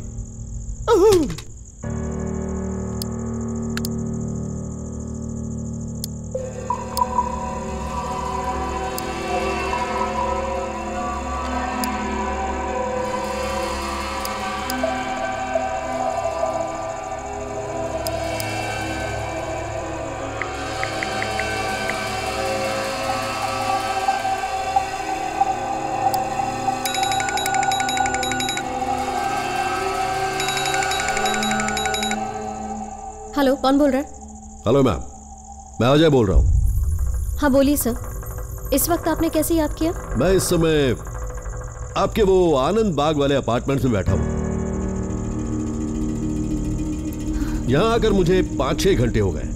हेलो, कौन बोल रहा है? हेलो मैम, मैं अजय बोल रहा हूँ। हाँ बोलिए सर। इस वक्त आपने कैसे याद किया? मैं इस समय आपके वो आनंद बाग वाले अपार्टमेंट में बैठा हूँ। यहाँ आकर मुझे 5-6 घंटे हो गए।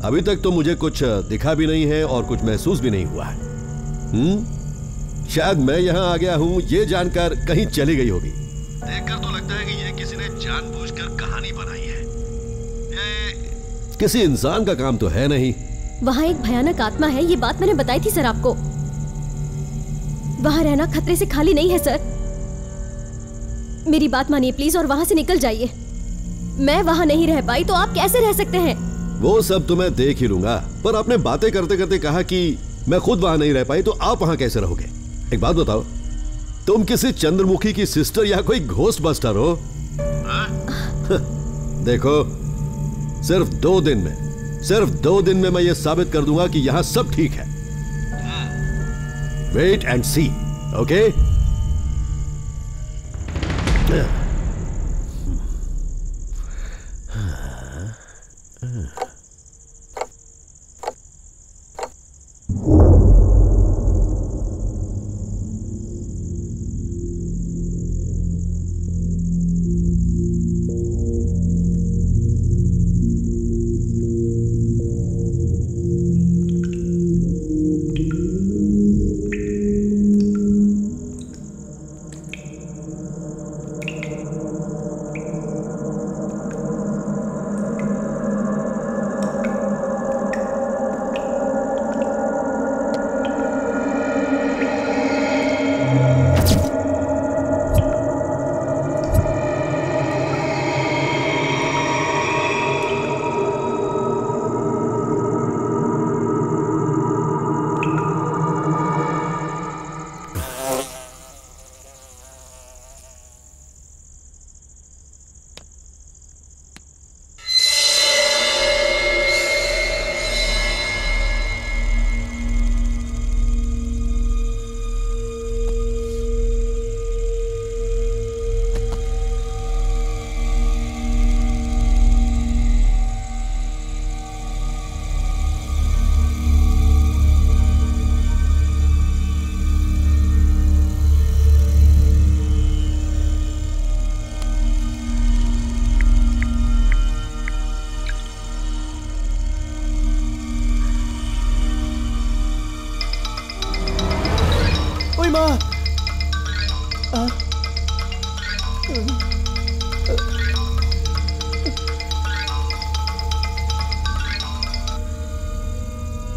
अभी तक तो मुझे कुछ दिखा भी नहीं है और कुछ महसूस भी नहीं हुआ है। शायद मैं यहाँ आ गया हूँ ये जानकर कहीं चली गई होगी। देखकर तो लगता है कि ये किसी ने जानबूझकर कहानी बनाई है। किसी इंसान का काम तो है नहीं। वहाँ एक भयानक आत्मा है, ये बात मैंने बताई थी सर आपको। वहाँ रहना खतरे से खाली नहीं है सर। मेरी बात मानिए प्लीज और वहाँ से निकल जाइए। मैं वहाँ नहीं रह पाई तो आप कैसे रह सकते हैं? वो सब तो मैं देख ही लूंगा, पर आपने बातें करते करते कहा कि मैं खुद वहाँ नहीं रह पाई, तो आप वहाँ कैसे रहोगे? एक बात बताओ, तुम किसी चंद्रमुखी की सिस्टर या कोई घोस्ट बस्टर हो? देखो, सिर्फ 2 दिन में मैं ये साबित कर दूंगा कि यहां सब ठीक है। Wait and see, okay?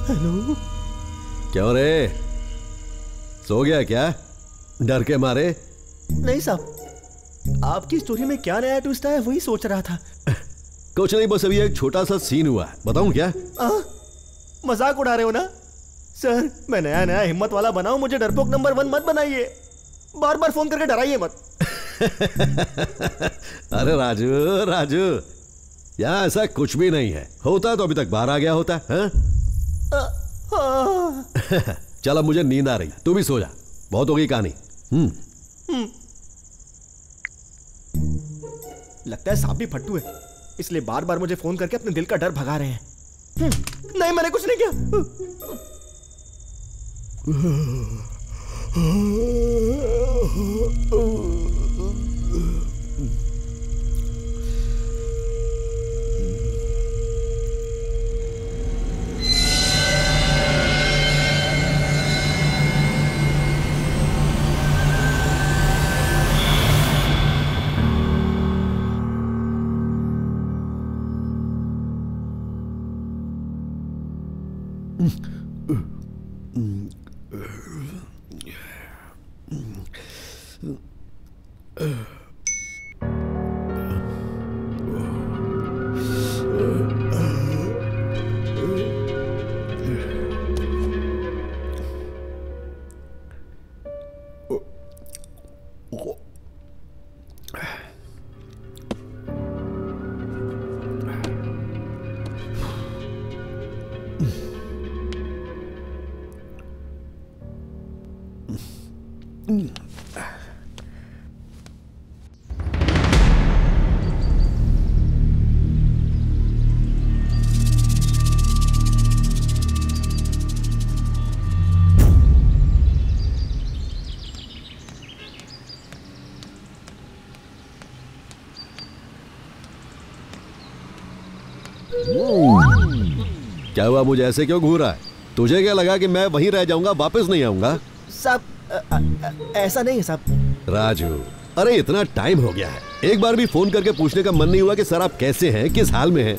Hello, क्यों रे, सो गया क्या डर के मारे? नहीं साहब, आपकी स्टोरी में क्या नया ट्विस्ट है वही सोच रहा था। कुछ नहीं, बस अभी एक छोटा सा सीन हुआ है, बताऊं क्या? मजाक उड़ा रहे हो ना सर? मैं नया नया हिम्मत वाला बनाऊं, मुझे डरपोक नंबर 1 मत बनाइए। बार बार फोन करके डराइए मत। अरे राजू राजू, यहाँ ऐसा कुछ भी नहीं है। होता तो अभी तक बाहर आ गया होता है। चल अब मुझे नींद आ रही है, तू भी सो जा। बहुत हो गई कहानी। लगता है सांप भी फट्टू है, इसलिए बार बार मुझे फोन करके अपने दिल का डर भगा रहे हैं। नहीं, मैंने कुछ नहीं किया। क्या हुआ, मुझे ऐसे क्यों घूर रहा है? तुझे क्या लगा कि मैं वहीं रह जाऊंगा, वापस नहीं आऊंगा? साहब ऐसा नहीं है साहब। राजू, अरे इतना टाइम हो गया है, एक बार भी फोन करके पूछने का मन नहीं हुआ कि सर आप कैसे हैं, किस हाल में हैं?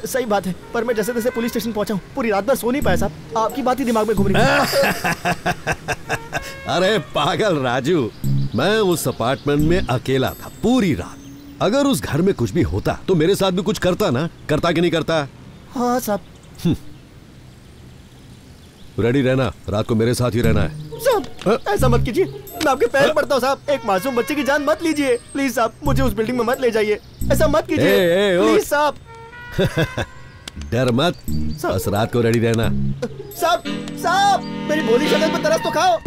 सही बात है, पर मैं जैसे तैसे पुलिस स्टेशन पहुंचा हूँ, पूरी रात भर सो नहीं पाया साहब, आपकी बात ही दिमाग में घूम रही है। अरे पागल राजू, मैं उस अपार्टमेंट में अकेला था पूरी रात। अगर उस घर में कुछ भी होता तो मेरे साथ भी कुछ करता ना, करता कि नहीं करता? हाँ साहब। रेडी रहना, रात को मेरे साथ ही रहना है। साहब ऐसा मत कीजिए, मैं आपके पैर पड़ता हूँ साहब, एक मासूम बच्चे की जान मत लीजिए प्लीज साहब, मुझे उस बिल्डिंग में मत ले जाइए, ऐसा मत कीजिए प्लीज साहब। डर मत, बस रात को रेडी रहना। साहब साहब मेरी भोली शक्ल पर तरस तो खाओ।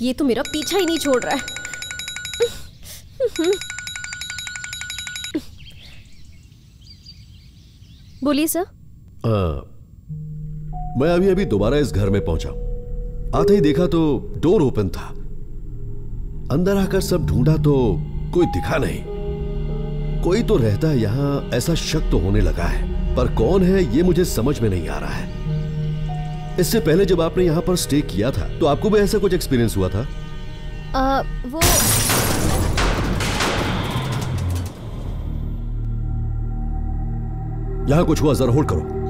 ये तो मेरा पीछा ही नहीं छोड़ रहा है। बोलिए सर। मैं अभी दोबारा इस घर में पहुंचा। आते ही देखा तो डोर ओपन था। अंदर आकर सब ढूंढा तो कोई दिखा नहीं। कोई तो रहता है यहां, ऐसा शक तो होने लगा है, पर कौन है ये मुझे समझ में नहीं आ रहा है। इससे पहले जब आपने यहां पर स्टे किया था तो आपको भी ऐसा कुछ एक्सपीरियंस हुआ था? वो यहां कुछ हुआ, जरा होल्ड करो।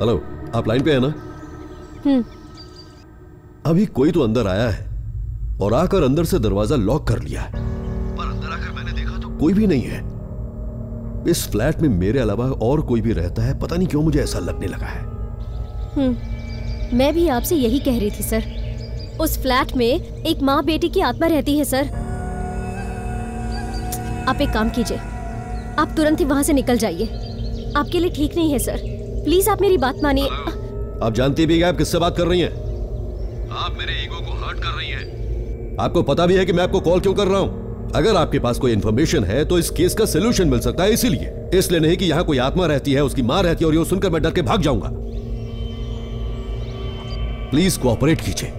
हेलो, आप लाइन पे है ना? अभी कोई तो अंदर आया है और आकर अंदर से दरवाजा लॉक कर लिया है, पर अंदर आकर मैंने देखा तो कोई भी नहीं है। इस फ्लैट में मेरे अलावा और कोई भी रहता है, पता नहीं क्यों मुझे ऐसा लगने लगा है। मैं भी आपसे यही कह रही थी सर। उस फ्लैट में एक माँ बेटी की आत्मा रहती है सर। आप एक काम कीजिए, आप तुरंत ही वहां से निकल जाइए। आपके लिए ठीक नहीं है सर। प्लीज आप मेरी बात मानिए। आप जानती भी हैं आप किससे बात कर रही हैं? आप मेरे ईगो को हर्ट कर रही हैं। आपको पता भी है कि मैं आपको कॉल क्यों कर रहा हूं। अगर आपके पास कोई इंफॉर्मेशन है तो इस केस का सोल्यूशन मिल सकता है, इसलिए नहीं कि यहां कोई आत्मा रहती है, उसकी मां रहती है और ये सुनकर मैं डर के भाग जाऊंगा। प्लीज कोऑपरेट कीजिए।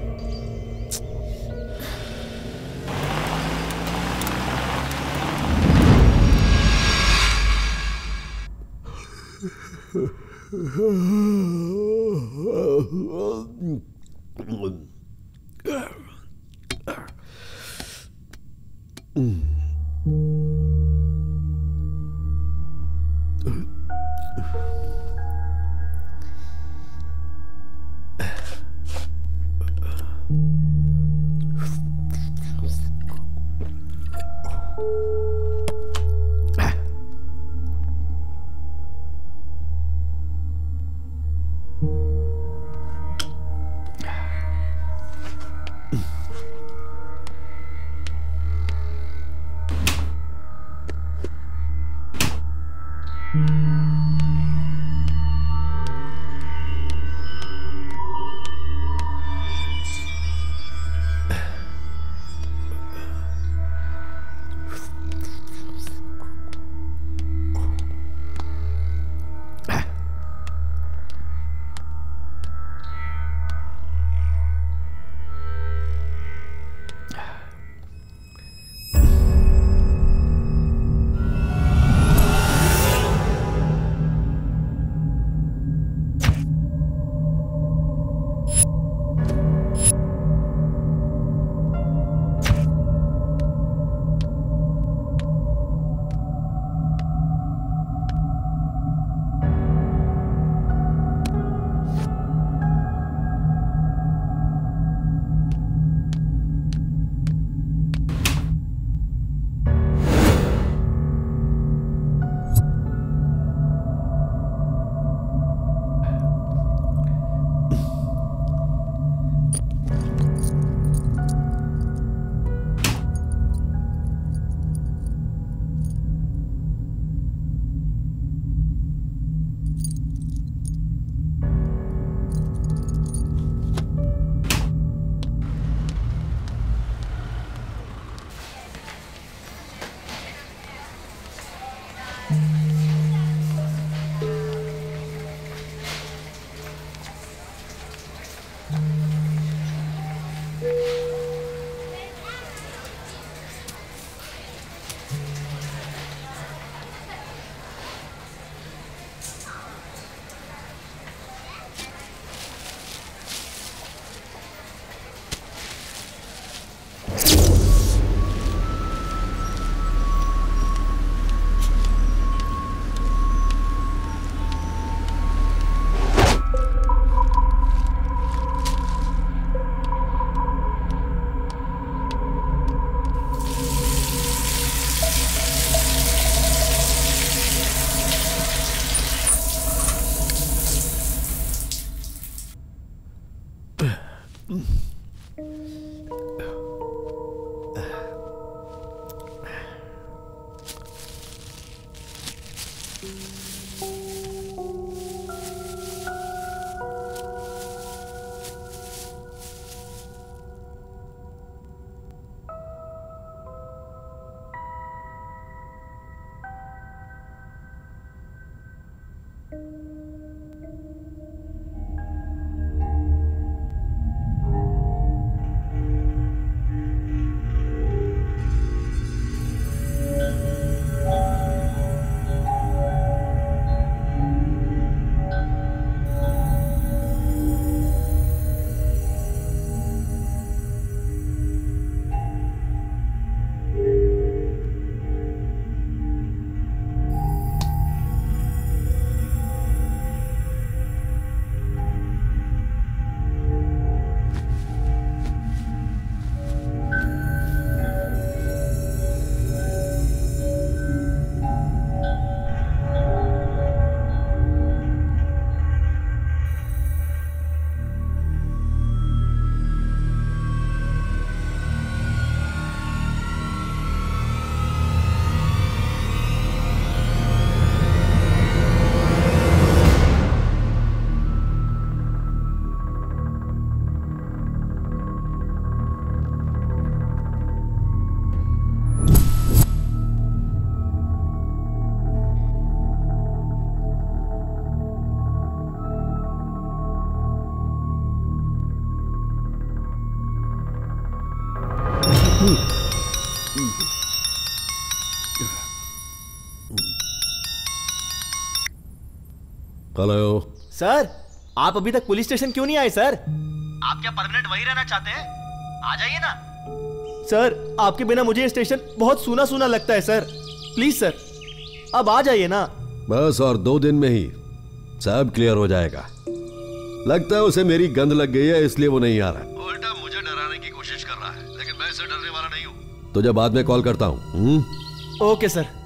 हेलो सर, आप अभी तक पुलिस स्टेशन क्यों नहीं आए सर? आप क्या परमानेंट वहीं रहना चाहते हैं? आ जाइए ना। सर, आपके बिना मुझे ये स्टेशन बहुत सूना सूना लगता है सर। प्लीज सर, अब आ जाइए ना। बस और 2 दिन में ही सब क्लियर हो जाएगा। लगता है उसे मेरी गंद लग गई है, इसलिए वो नहीं आ रहा है। उल्टा मुझे डराने की कोशिश कर रहा है, लेकिन मैं इसे डरने वाला नहीं हूँ। तुझे बाद में कॉल करता हूँ। Okay sir.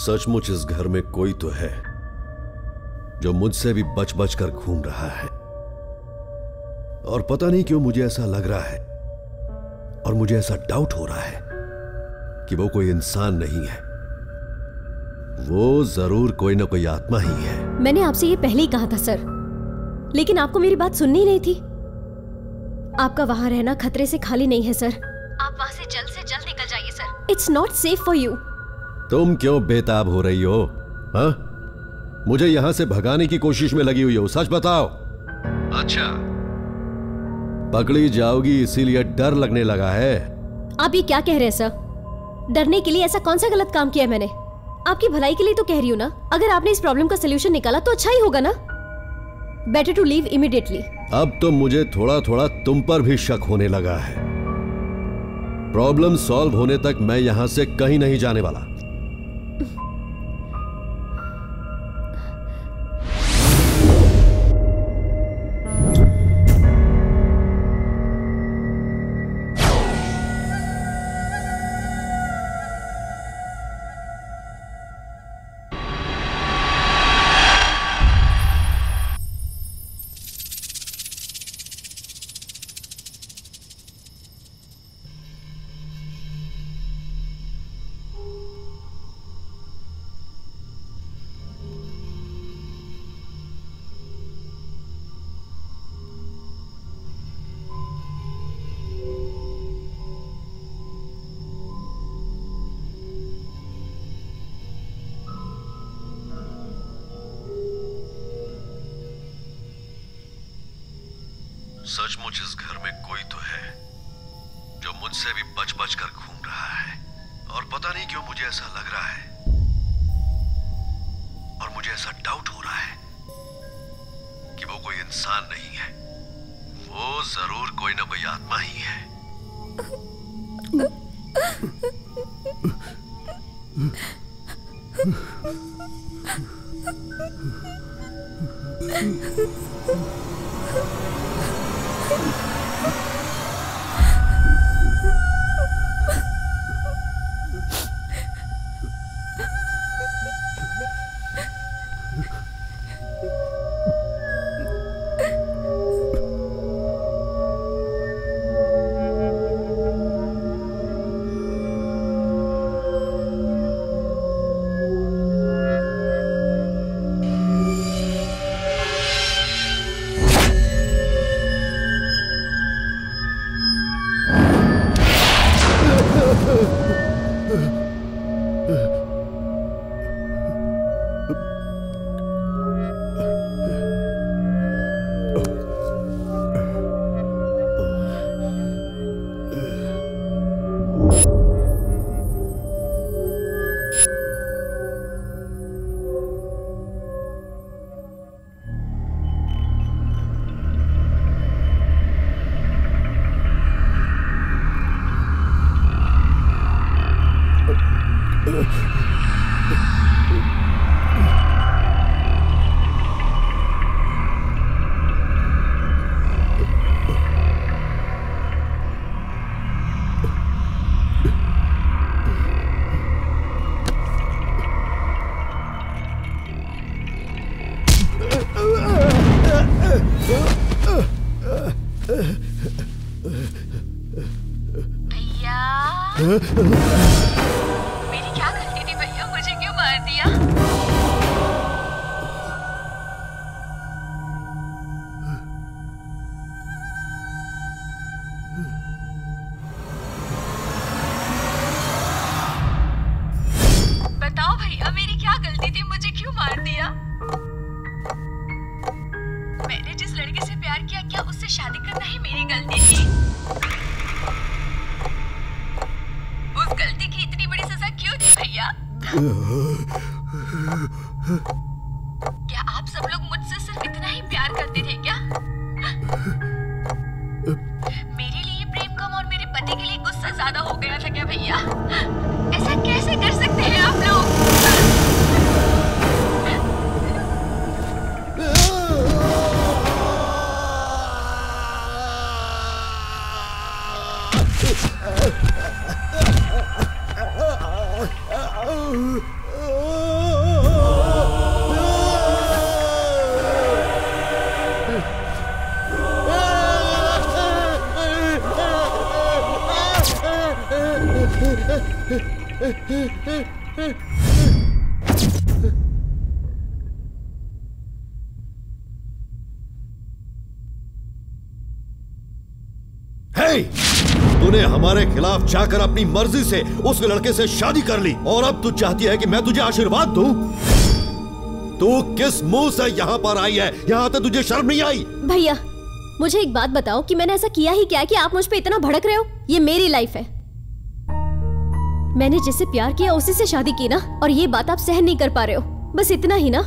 सचमुच इस घर में कोई तो है जो मुझसे भी बच बच कर घूम रहा है, और पता नहीं क्यों मुझे ऐसा लग रहा है और मुझे ऐसा डाउट हो रहा है कि वो कोई इंसान नहीं है, वो जरूर कोई ना कोई आत्मा ही है। मैंने आपसे ये पहले ही कहा था सर, लेकिन आपको मेरी बात सुननी नहीं थी। आपका वहां रहना खतरे से खाली नहीं है सर। आप वहां से जल्द निकल जाइए sir. It's not safe for you. तुम क्यों बेताब हो रही हो? हाँ, मुझे यहां से भगाने की कोशिश में लगी हुई हो, सच बताओ। अच्छा, पकड़ी जाओगी इसीलिए डर लगने लगा है? आप ये क्या कह रहे हैं सर? डरने के लिए ऐसा कौन सा गलत काम किया है मैंने? आपकी भलाई के लिए तो कह रही हूँ ना। अगर आपने इस प्रॉब्लम का सलूशन निकाला तो अच्छा ही होगा ना। Better to leave immediately. अब तो मुझे थोड़ा थोड़ा तुम पर भी शक होने लगा है। प्रॉब्लम सॉल्व होने तक मैं यहां से कहीं नहीं जाने वाला। सचमुच इस घर में कोई तो है जो मुझसे भी बच बच कर घूम रहा है, और पता नहीं क्यों मुझे ऐसा लग रहा है और मुझे ऐसा डाउट हो रहा है कि वो कोई इंसान नहीं है, वो जरूर कोई ना कोई आत्मा ही है। मेरी क्या गलती थी भैया, मुझे क्यों मार दिया? बताओ भैया, मेरी क्या गलती थी, मुझे क्यों मार दिया? मैंने जिस लड़के से प्यार किया, क्या उससे शादी करना ही मेरी गलती थी? उस गलती की इतनी बड़ी सजा क्यों दी भैया? क्या आप सब लोग मुझसे सिर्फ इतना ही प्यार करते थे क्या? मेरे लिए प्रेम कम और मेरे पति के लिए गुस्सा ज्यादा हो गया था क्या भैया? ऐसा कैसे कर सकते हैं आप लोग? तूने हमारे खिलाफ जाकर अपनी मर्जी से उस लड़के से शादी कर ली और अब तू चाहती है कि मैं तुझे आशीर्वाद दूं? तू किस मुंह से यहाँ पर आई है? यहाँ तो तुझे शर्म नहीं आई? भैया मुझे एक बात बताओ कि मैंने ऐसा किया ही क्या है कि आप मुझ पे इतना भड़क रहे हो? ये मेरी लाइफ है, मैंने जिससे प्यार किया उसी से शादी की ना, और ये बात आप सहन नहीं कर पा रहे हो, बस इतना ही ना?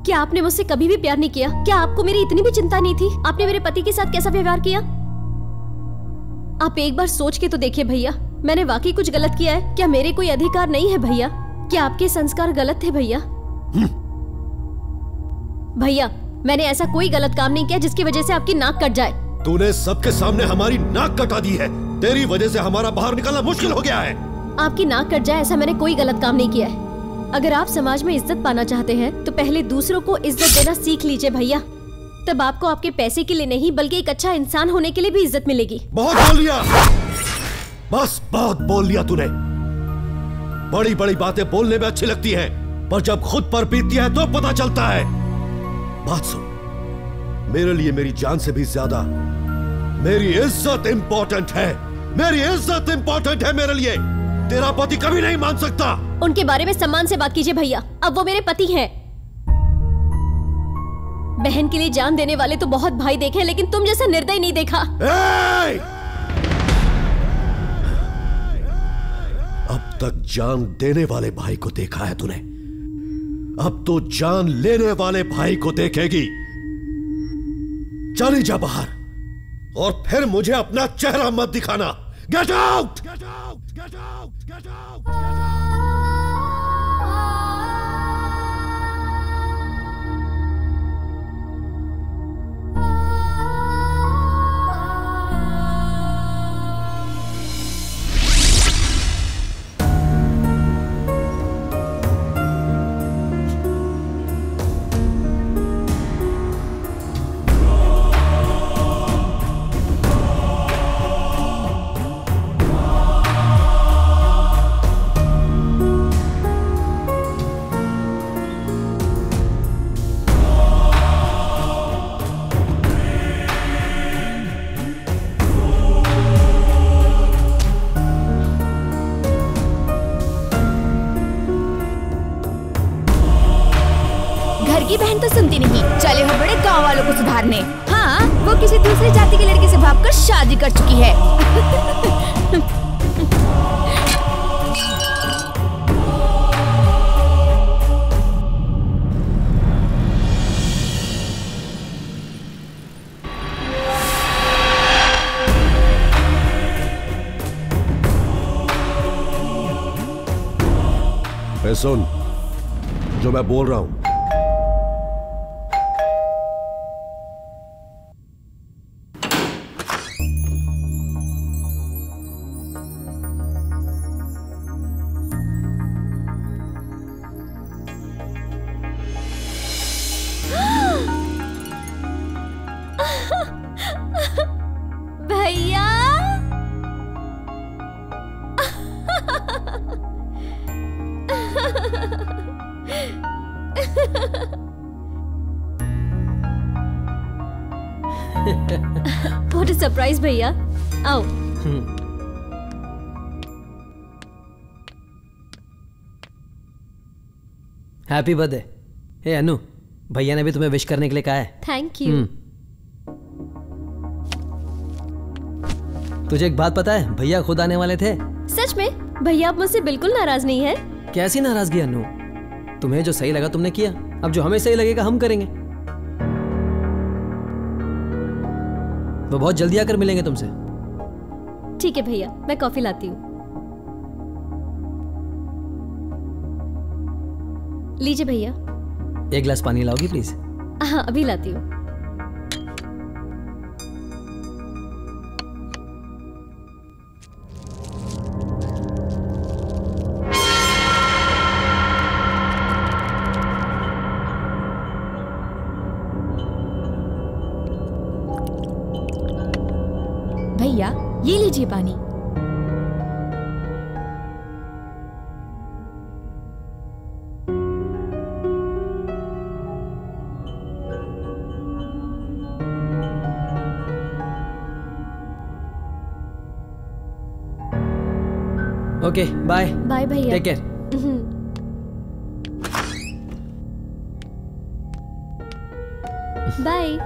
क्या आपने मुझसे कभी भी प्यार नहीं किया? क्या आपको मेरी इतनी भी चिंता नहीं थी? आपने मेरे पति के साथ कैसा व्यवहार किया? आप एक बार सोच के तो देखिए भैया, मैंने वाकई कुछ गलत किया है क्या? मेरे कोई अधिकार नहीं है भैया? क्या आपके संस्कार गलत थे भैया? भैया मैंने ऐसा कोई गलत काम नहीं किया जिसकी वजह से आपकी नाक कट जाए। तूने सबके सामने हमारी नाक कटा दी है, तेरी वजह से हमारा बाहर निकलना मुश्किल हो गया है। आपकी नाक कट जाए ऐसा मैंने कोई गलत काम नहीं किया है। अगर आप समाज में इज्जत पाना चाहते हैं तो पहले दूसरों को इज्जत देना सीख लीजिए भैया, तब आपको आपके पैसे के लिए नहीं बल्कि एक अच्छा इंसान होने के लिए भी इज्जत मिलेगी। बहुत बोल लिया, बस बहुत बोल लिया तूने। बड़ी बड़ी बातें बोलने में अच्छी लगती हैं, पर जब खुद पर बीतती है तो पता चलता है। बात सुन, मेरे लिए मेरी जान से भी ज्यादा मेरी इज्जत इंपॉर्टेंट है। मेरी इज्जत इंपॉर्टेंट है मेरे लिए, तेरा पति कभी नहीं मान सकता। उनके बारे में सम्मान से बात कीजिए भैया, अब वो मेरे पति हैं। बहन के लिए जान देने वाले तो बहुत भाई देखे, लेकिन तुम जैसा निर्दयी नहीं देखा। अब तक जान देने वाले भाई को देखा है तूने, अब तो जान लेने वाले भाई को देखेगी। चली जा बाहर और फिर मुझे अपना चेहरा मत दिखाना। Get out! Get out! Get out! Get out! सुधारने। हाँ, वो किसी दूसरी जाति के लड़के से भागकर शादी कर चुकी है। सुन, जो मैं बोल रहा हूं। भैया व्हाट अ सरप्राइज भैया। आओ। Happy birthday. हे अनु, भैया ने भी तुम्हें विश करने के लिए कहा है। Thank you. तुझे एक बात पता है, भैया खुद आने वाले थे। सच में? भैया आप मुझसे बिल्कुल नाराज नहीं है? कैसी नाराजगी अनु, तुम्हें जो सही लगा तुमने किया, अब जो हमें सही लगेगा हम करेंगे। वो बहुत जल्दी आकर मिलेंगे तुमसे। ठीक है भैया, मैं कॉफी लाती हूँ। लीजिए भैया। एक गिलास पानी लाओगी प्लीज? हाँ अभी लाती हूँ। भैया ये लीजिए पानी। Okay bye. बाय भैया। Take care. बाय।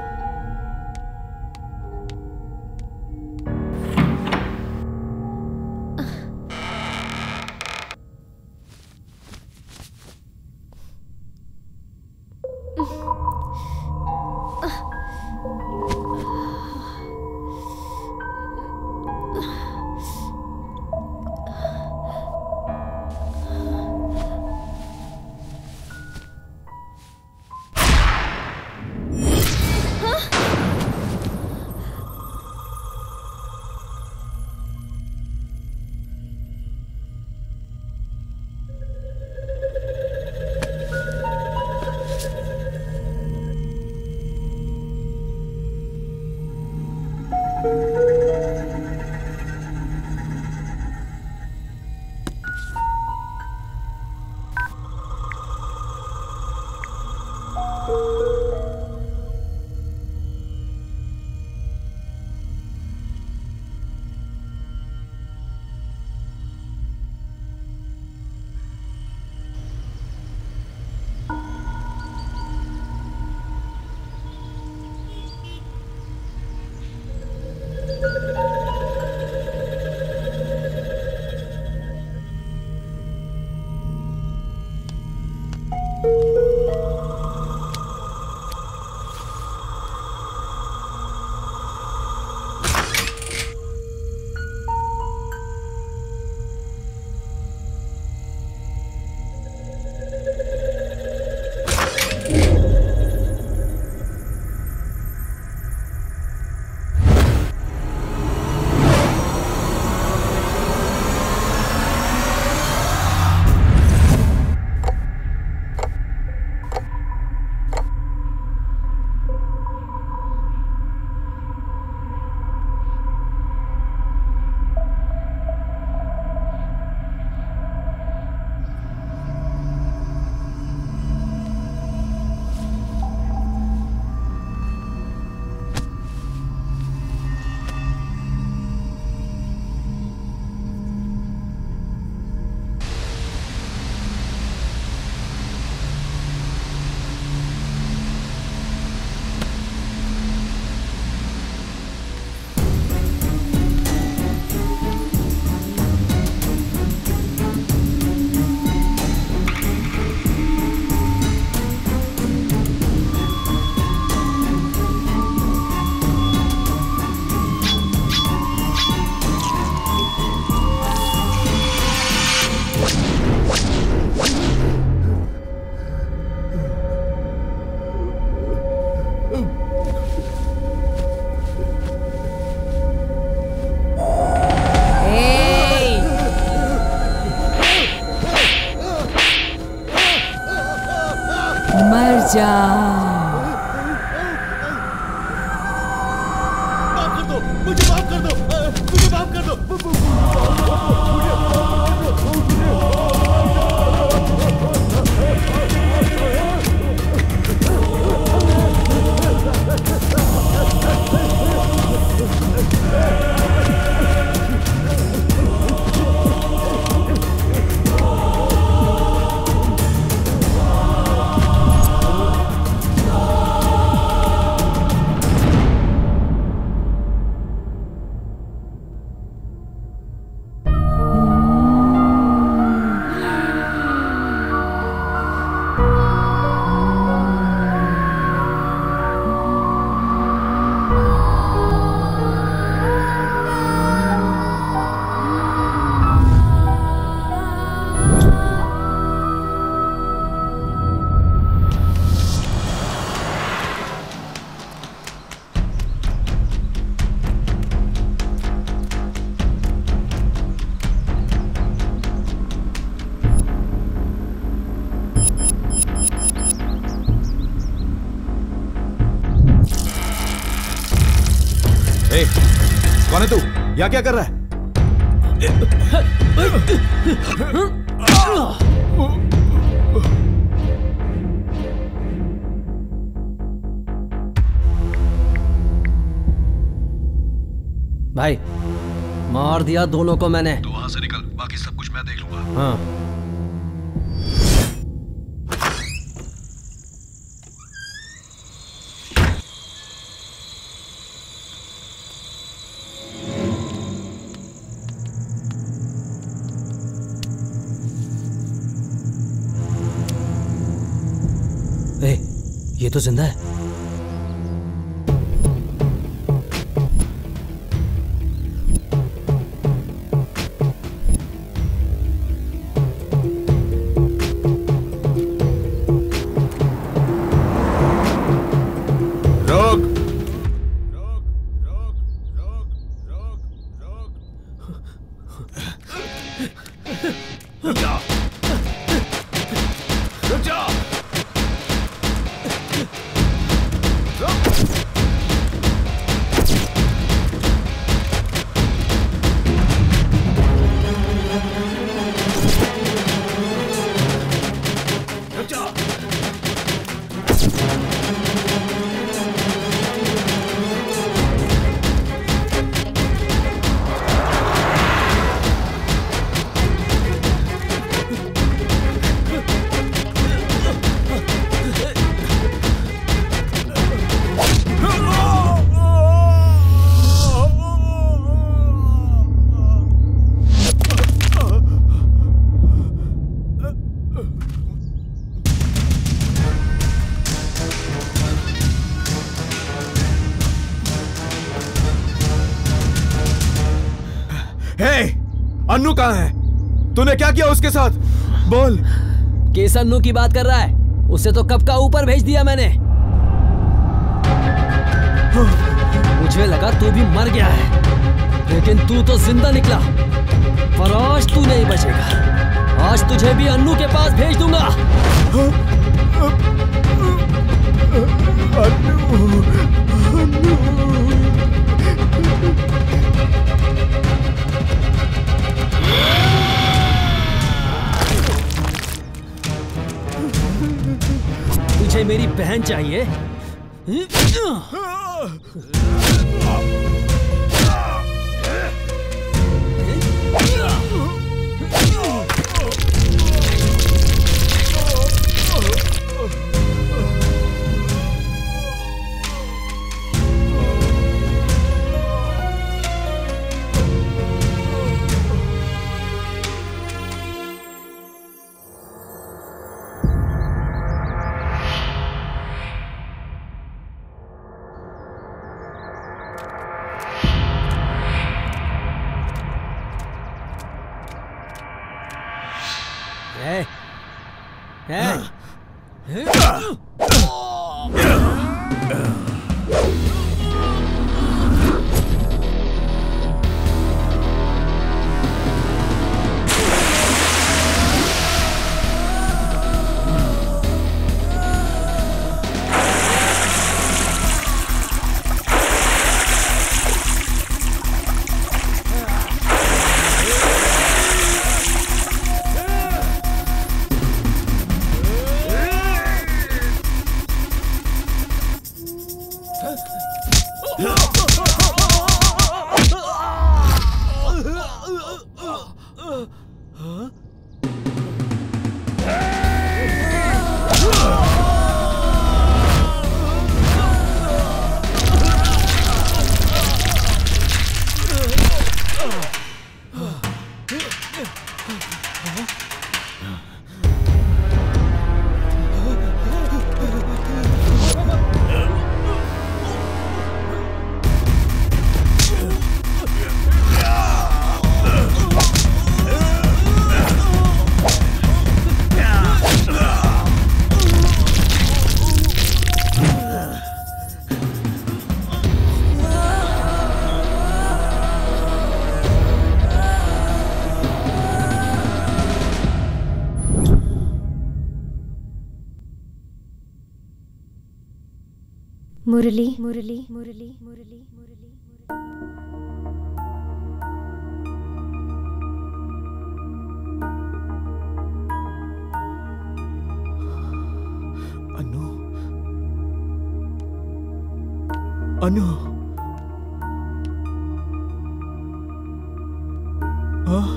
जाओ। माफ कर दो, मुझे माफ कर दो, मुझे माफ कर दो। कौन है तू? यहाँ क्या कर रहा है? भाई मार दिया दोनों को मैंने। तू वहां से निकल, बाकी सब कुछ मैं देख लूंगा। हाँ। ये तो जिंदा है। अन्नू कहाँ है? तूने क्या किया उसके साथ? बोल। किस अन्नू की बात कर रहा है? उसे तो कब का ऊपर भेज दिया मैंने। मुझे लगा तू भी मर गया है, लेकिन तू तो जिंदा निकला। पर आज तू नहीं बचेगा। आज तुझे भी अन्नू के पास भेज दूंगा। तुझे मेरी बहन चाहिए? मुरली मुरली मुरली मुरली अनु, हाँ?